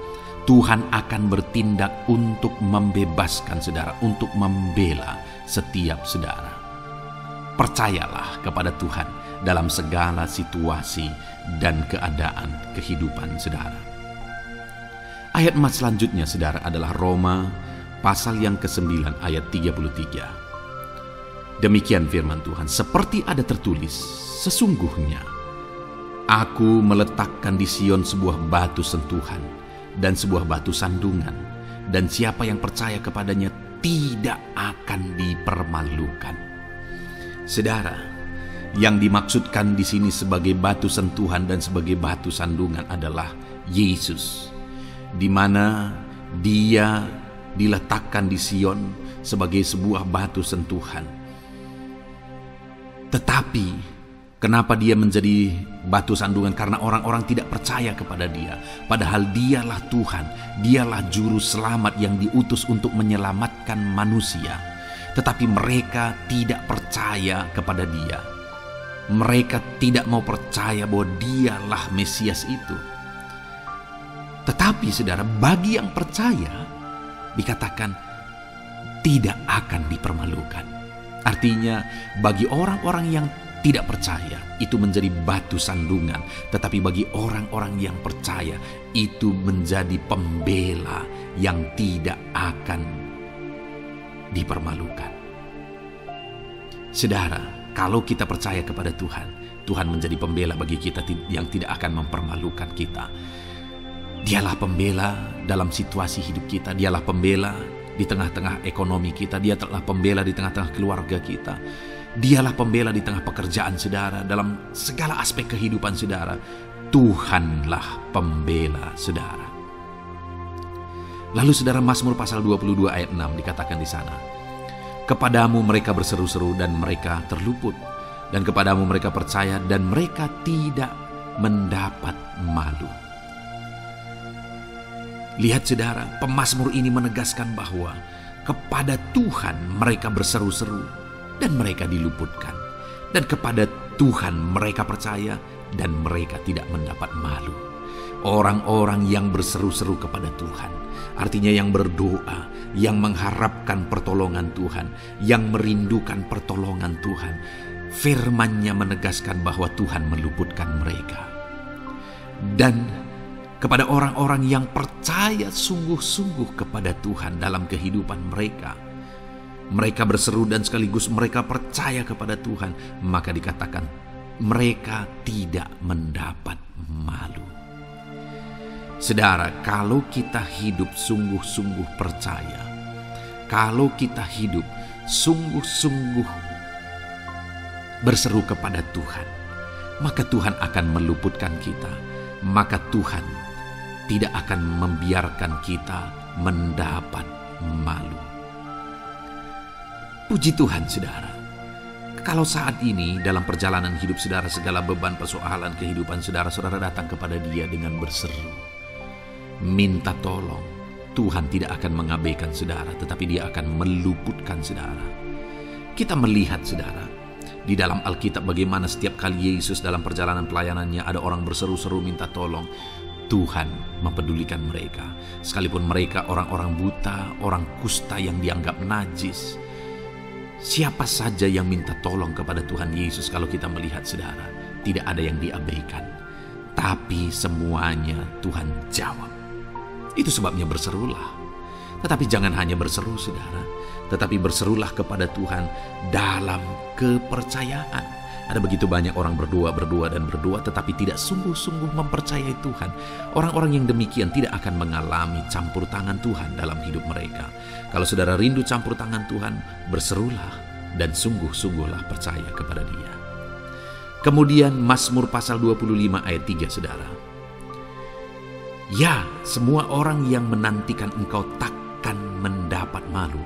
Tuhan akan bertindak untuk membebaskan saudara, untuk membela setiap saudara. Percayalah kepada Tuhan dalam segala situasi dan keadaan kehidupan saudara. Ayat emas selanjutnya saudara adalah Roma pasal yang ke-9 ayat 33. Demikian firman Tuhan, seperti ada tertulis, sesungguhnya aku meletakkan di Sion sebuah batu sentuhan dan sebuah batu sandungan, dan siapa yang percaya kepadanya tidak akan dipermalukan. Saudara, Yang dimaksudkan di sini sebagai batu sentuhan dan sebagai batu sandungan adalah Yesus, di mana Dia diletakkan di Sion sebagai sebuah batu sentuhan. Tetapi kenapa Dia menjadi batu sandungan? Karena orang-orang tidak percaya kepada Dia. Padahal Dialah Tuhan, Dialah juru selamat yang diutus untuk menyelamatkan manusia. Tetapi mereka tidak percaya kepada Dia. Mereka tidak mau percaya bahwa Dialah Mesias itu. Tetapi saudara, bagi yang percaya dikatakan tidak akan dipermalukan. Artinya bagi orang-orang yang tidak percaya itu menjadi batu sandungan, tetapi bagi orang-orang yang percaya itu menjadi pembela yang tidak akan dipermalukan. Saudara, kalau kita percaya kepada Tuhan, Tuhan menjadi pembela bagi kita yang tidak akan mempermalukan kita. Dialah pembela dalam situasi hidup kita. Dialah pembela di tengah-tengah ekonomi kita. Dialah pembela di tengah-tengah keluarga kita. Dialah pembela di tengah pekerjaan saudara. Dalam segala aspek kehidupan saudara, Tuhanlah pembela saudara. Lalu saudara, Mazmur pasal 22 ayat 6 dikatakan di sana, kepadamu mereka berseru-seru dan mereka terluput, dan kepadamu mereka percaya dan mereka tidak mendapat malu. Lihat saudara, pemazmur ini menegaskan bahwa kepada Tuhan mereka berseru-seru dan mereka diluputkan, dan kepada Tuhan mereka percaya dan mereka tidak mendapat malu. Orang-orang yang berseru-seru kepada Tuhan, artinya yang berdoa, yang mengharapkan pertolongan Tuhan, yang merindukan pertolongan Tuhan, firman-Nya menegaskan bahwa Tuhan meluputkan mereka. Dan kepada orang-orang yang percaya sungguh-sungguh kepada Tuhan dalam kehidupan mereka, mereka berseru dan sekaligus mereka percaya kepada Tuhan, maka dikatakan mereka tidak mendapat malu. Saudara, kalau kita hidup sungguh-sungguh percaya, kalau kita hidup sungguh-sungguh berseru kepada Tuhan, maka Tuhan akan meluputkan kita. Maka Tuhan tidak akan membiarkan kita mendapat malu. Puji Tuhan saudara, kalau saat ini dalam perjalanan hidup saudara, segala beban persoalan kehidupan saudara, saudara datang kepada Dia dengan berseru, minta tolong, Tuhan tidak akan mengabaikan saudara, tetapi Dia akan meluputkan saudara. Kita melihat saudara, di dalam Alkitab bagaimana setiap kali Yesus dalam perjalanan pelayanannya ada orang berseru-seru minta tolong, Tuhan mempedulikan mereka. Sekalipun mereka orang-orang buta, orang kusta yang dianggap najis, siapa saja yang minta tolong kepada Tuhan Yesus, kalau kita melihat saudara, tidak ada yang diabaikan, tapi semuanya Tuhan jawab. Itu sebabnya berserulah. Tetapi jangan hanya berseru saudara, tetapi berserulah kepada Tuhan dalam kepercayaan. Ada begitu banyak orang berdoa tetapi tidak sungguh-sungguh mempercayai Tuhan. Orang-orang yang demikian tidak akan mengalami campur tangan Tuhan dalam hidup mereka. Kalau saudara rindu campur tangan Tuhan, berserulah dan sungguh-sungguhlah percaya kepada Dia. Kemudian Mazmur pasal 25 ayat 3 saudara. Ya, semua orang yang menantikan Engkau takkan mendapat malu.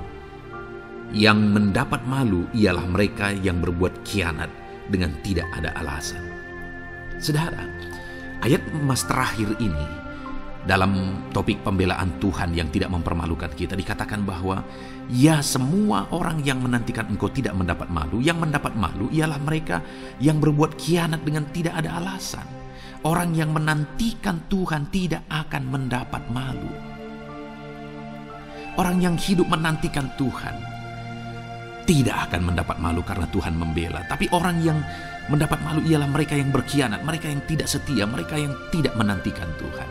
Yang mendapat malu ialah mereka yang berbuat khianat dengan tidak ada alasan. Saudara, ayat emas terakhir ini dalam topik pembelaan Tuhan yang tidak mempermalukan kita, dikatakan bahwa ya, semua orang yang menantikan Engkau tidak mendapat malu. Yang mendapat malu ialah mereka yang berbuat khianat dengan tidak ada alasan. Orang yang menantikan Tuhan tidak akan mendapat malu. Orang yang hidup menantikan Tuhan tidak akan mendapat malu karena Tuhan membela. Tapi orang yang mendapat malu ialah mereka yang berkhianat, mereka yang tidak setia, mereka yang tidak menantikan Tuhan.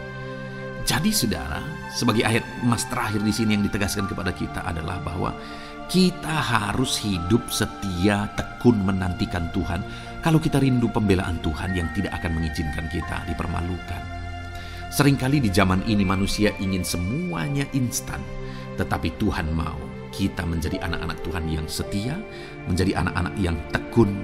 Jadi saudara, sebagai ayat emas terakhir di sini yang ditegaskan kepada kita adalah bahwa kita harus hidup setia, tekun menantikan Tuhan. Kalau kita rindu pembelaan Tuhan yang tidak akan mengizinkan kita dipermalukan. Seringkali di zaman ini manusia ingin semuanya instan, tetapi Tuhan mau kita menjadi anak-anak Tuhan yang setia, menjadi anak-anak yang tekun,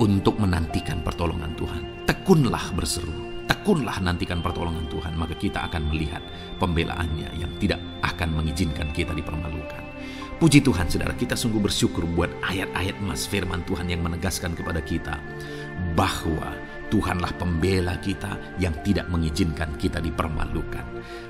untuk menantikan pertolongan Tuhan. Tekunlah berseru, tekunlah nantikan pertolongan Tuhan, maka kita akan melihat pembelaannya yang tidak akan mengizinkan kita dipermalukan. Puji Tuhan saudara, kita sungguh bersyukur buat ayat-ayat emas firman Tuhan yang menegaskan kepada kita bahwa Tuhanlah pembela kita yang tidak mengizinkan kita dipermalukan.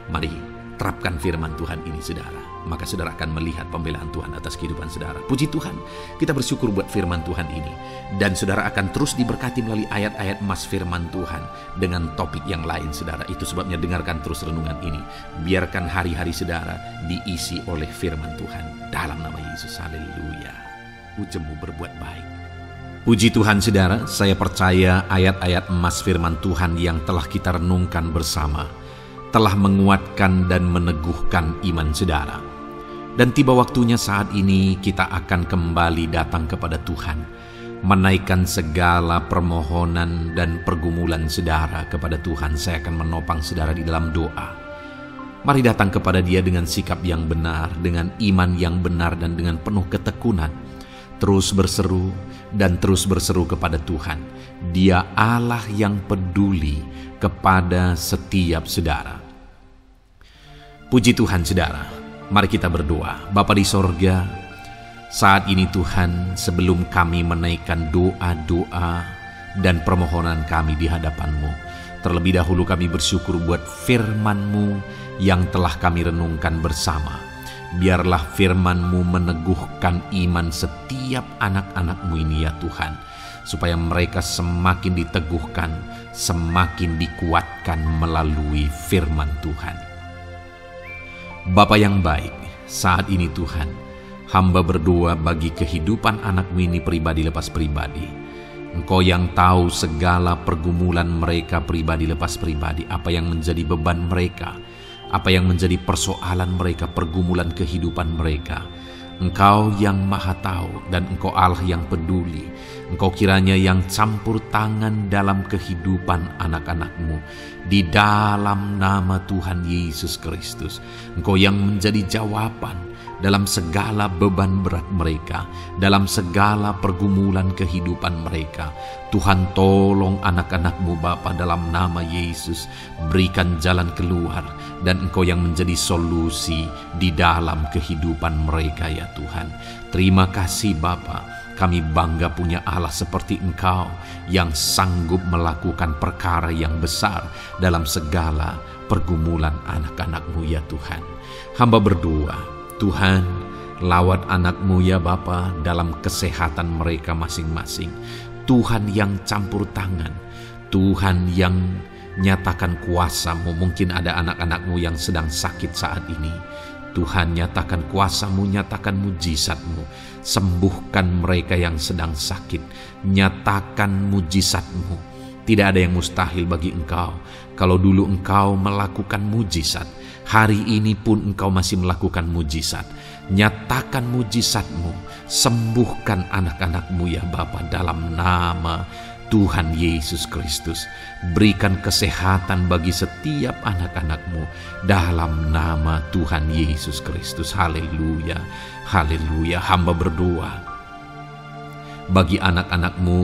Mari terapkan firman Tuhan ini saudara, maka saudara akan melihat pembelaan Tuhan atas kehidupan saudara. Puji Tuhan, kita bersyukur buat firman Tuhan ini. Dan saudara akan terus diberkati melalui ayat-ayat emas firman Tuhan dengan topik yang lain saudara. Itu sebabnya dengarkan terus renungan ini. Biarkan hari-hari saudara diisi oleh firman Tuhan. Dalam nama Yesus, haleluya. Ujungmu berbuat baik. Puji Tuhan saudara, saya percaya ayat-ayat emas firman Tuhan yang telah kita renungkan bersama telah menguatkan dan meneguhkan iman saudara. Dan tiba waktunya saat ini kita akan kembali datang kepada Tuhan, menaikkan segala permohonan dan pergumulan saudara kepada Tuhan. Saya akan menopang saudara di dalam doa. Mari datang kepada Dia dengan sikap yang benar, dengan iman yang benar, dan dengan penuh ketekunan. Terus berseru dan terus berseru kepada Tuhan. Dia Allah yang peduli kepada setiap saudara. Puji Tuhan saudara, mari kita berdoa. Bapa di sorga, saat ini Tuhan, sebelum kami menaikkan doa-doa dan permohonan kami di hadapan-Mu, terlebih dahulu kami bersyukur buat firman-Mu yang telah kami renungkan bersama. Biarlah firman-Mu meneguhkan iman setiap anak-anak-Mu ini ya Tuhan, supaya mereka semakin diteguhkan, semakin dikuatkan melalui firman Tuhan. Bapa yang baik, saat ini Tuhan, hamba berdoa bagi kehidupan anak-Mu ini pribadi lepas pribadi. Engkau yang tahu segala pergumulan mereka pribadi lepas pribadi, apa yang menjadi beban mereka, apa yang menjadi persoalan mereka, pergumulan kehidupan mereka. Engkau yang maha tahu dan Engkau Allah yang peduli. Engkau kiranya yang campur tangan dalam kehidupan anak-anak-Mu. Di dalam nama Tuhan Yesus Kristus, Engkau yang menjadi jawaban dalam segala beban berat mereka, dalam segala pergumulan kehidupan mereka. Tuhan tolong anak-anak-Mu Bapa dalam nama Yesus, berikan jalan keluar, dan Engkau yang menjadi solusi di dalam kehidupan mereka ya Tuhan. Terima kasih Bapa, kami bangga punya Allah seperti Engkau yang sanggup melakukan perkara yang besar dalam segala pergumulan anak-anak-Mu ya Tuhan. Hamba berdoa, Tuhan, lawat anak-Mu ya Bapa dalam kesehatan mereka masing-masing. Tuhan yang campur tangan, Tuhan yang nyatakan kuasa-Mu. Mungkin ada anak-anak-Mu yang sedang sakit saat ini. Tuhan, nyatakan kuasa-Mu, nyatakan mujizat-Mu. Sembuhkan mereka yang sedang sakit. Nyatakan mujizat-Mu. Tidak ada yang mustahil bagi Engkau. Kalau dulu Engkau melakukan mujizat, hari ini pun Engkau masih melakukan mujizat. Nyatakan mujizat-Mu, sembuhkan anak-anak-Mu ya Bapa dalam nama Tuhan Yesus Kristus. Berikan kesehatan bagi setiap anak-anak-Mu dalam nama Tuhan Yesus Kristus. Haleluya, haleluya. Hamba berdoa bagi anak-anak-Mu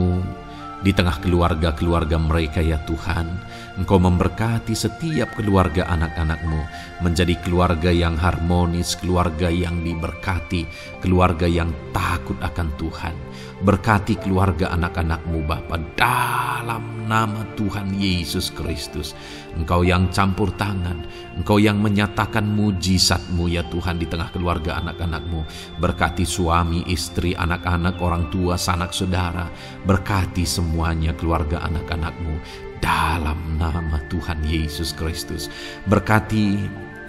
di tengah keluarga-keluarga mereka ya Tuhan. Engkau memberkati setiap keluarga anak-anak-Mu menjadi keluarga yang harmonis, keluarga yang diberkati, keluarga yang takut akan Tuhan. Berkati keluarga anak-anak-Mu Bapa dalam nama Tuhan Yesus Kristus. Engkau yang campur tangan, Engkau yang menyatakan mujizat-Mu ya Tuhan di tengah keluarga anak-anak-Mu. Berkati suami, istri, anak-anak, orang tua, sanak saudara. Berkati semuanya keluarga anak-anak-Mu dalam nama Tuhan Yesus Kristus. Berkati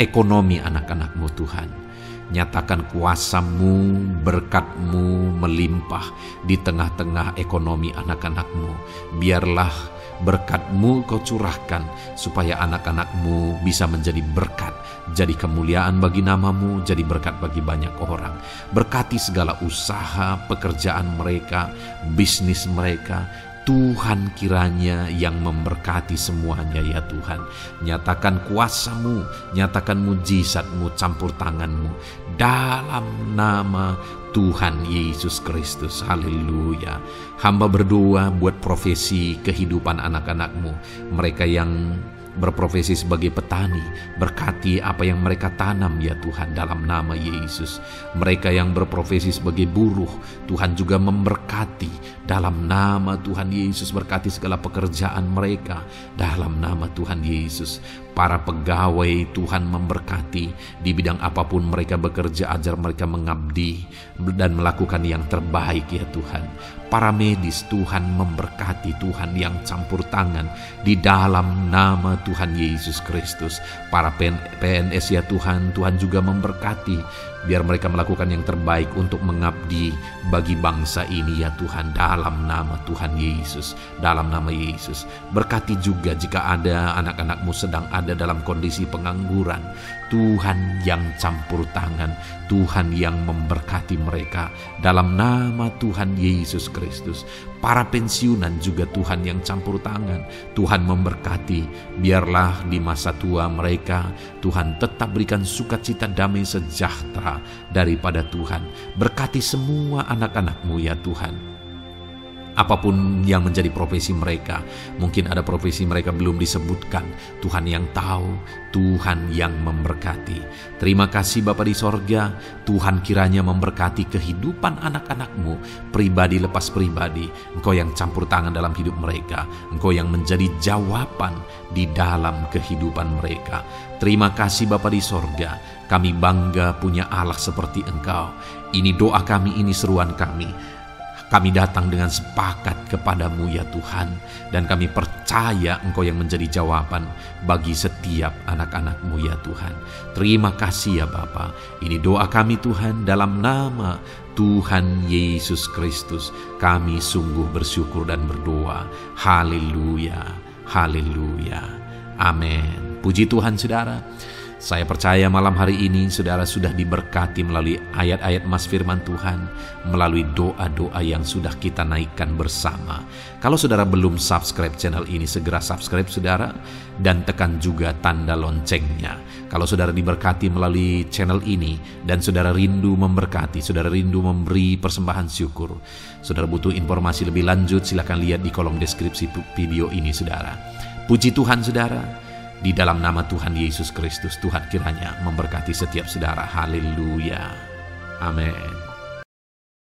ekonomi anak-anak-Mu Tuhan. Nyatakan kuasa-Mu, berkat-Mu melimpah di tengah-tengah ekonomi anak-anak-Mu. Biarlah berkat-Mu Kau curahkan supaya anak-anak-Mu bisa menjadi berkat, jadi kemuliaan bagi nama-Mu, jadi berkat bagi banyak orang. Berkati segala usaha, pekerjaan mereka, bisnis mereka. Tuhan kiranya yang memberkati semuanya ya Tuhan. Nyatakan kuasa-Mu, nyatakan mujizat-Mu, campur tangan-Mu dalam nama Tuhan Yesus Kristus. Haleluya. Hamba berdoa buat profesi kehidupan anak-anak-Mu, mereka yang berprofesi sebagai petani, berkati apa yang mereka tanam ya Tuhan dalam nama Yesus. Mereka yang berprofesi sebagai buruh, Tuhan juga memberkati dalam nama Tuhan Yesus. Berkati segala pekerjaan mereka dalam nama Tuhan Yesus. Para pegawai Tuhan memberkati di bidang apapun mereka bekerja, ajar mereka mengabdi dan melakukan yang terbaik ya Tuhan. Para medis Tuhan memberkati, Tuhan yang campur tangan di dalam nama Tuhan Yesus Kristus. Para PNS ya Tuhan, Tuhan juga memberkati biar mereka melakukan yang terbaik untuk mengabdi bagi bangsa ini ya Tuhan dalam nama Tuhan Yesus. Dalam nama Yesus. Berkati juga jika ada anak-anak-Mu sedang ada dalam kondisi pengangguran, Tuhan yang campur tangan, Tuhan yang memberkati mereka dalam nama Tuhan Yesus Kristus. Para pensiunan juga Tuhan yang campur tangan, Tuhan memberkati. Biarlah di masa tua mereka Tuhan tetap berikan sukacita, damai, sejahtera daripada Tuhan. Berkati semua anak-anak-Mu ya Tuhan. Apapun yang menjadi profesi mereka, mungkin ada profesi mereka belum disebutkan, Tuhan yang tahu, Tuhan yang memberkati. Terima kasih Bapa di sorga, Tuhan kiranya memberkati kehidupan anak-anak-Mu, pribadi lepas pribadi. Engkau yang campur tangan dalam hidup mereka, Engkau yang menjadi jawaban di dalam kehidupan mereka. Terima kasih Bapa di sorga, kami bangga punya Allah seperti Engkau. Ini doa kami, ini seruan kami. Kami datang dengan sepakat kepada-Mu ya Tuhan, dan kami percaya Engkau yang menjadi jawaban bagi setiap anak-anak-Mu ya Tuhan. Terima kasih ya Bapa. Ini doa kami Tuhan dalam nama Tuhan Yesus Kristus. Kami sungguh bersyukur dan berdoa. Haleluya, haleluya, amin. Puji Tuhan saudara. Saya percaya malam hari ini saudara sudah diberkati melalui ayat-ayat Mas Firman Tuhan, melalui doa-doa yang sudah kita naikkan bersama. Kalau saudara belum subscribe channel ini, segera subscribe saudara, dan tekan juga tanda loncengnya. Kalau saudara diberkati melalui channel ini, dan saudara rindu memberkati, saudara rindu memberi persembahan syukur, saudara butuh informasi lebih lanjut, silakan lihat di kolom deskripsi video ini saudara. Puji Tuhan saudara. Di dalam nama Tuhan Yesus Kristus, Tuhan kiranya memberkati setiap saudara. Haleluya. Amin.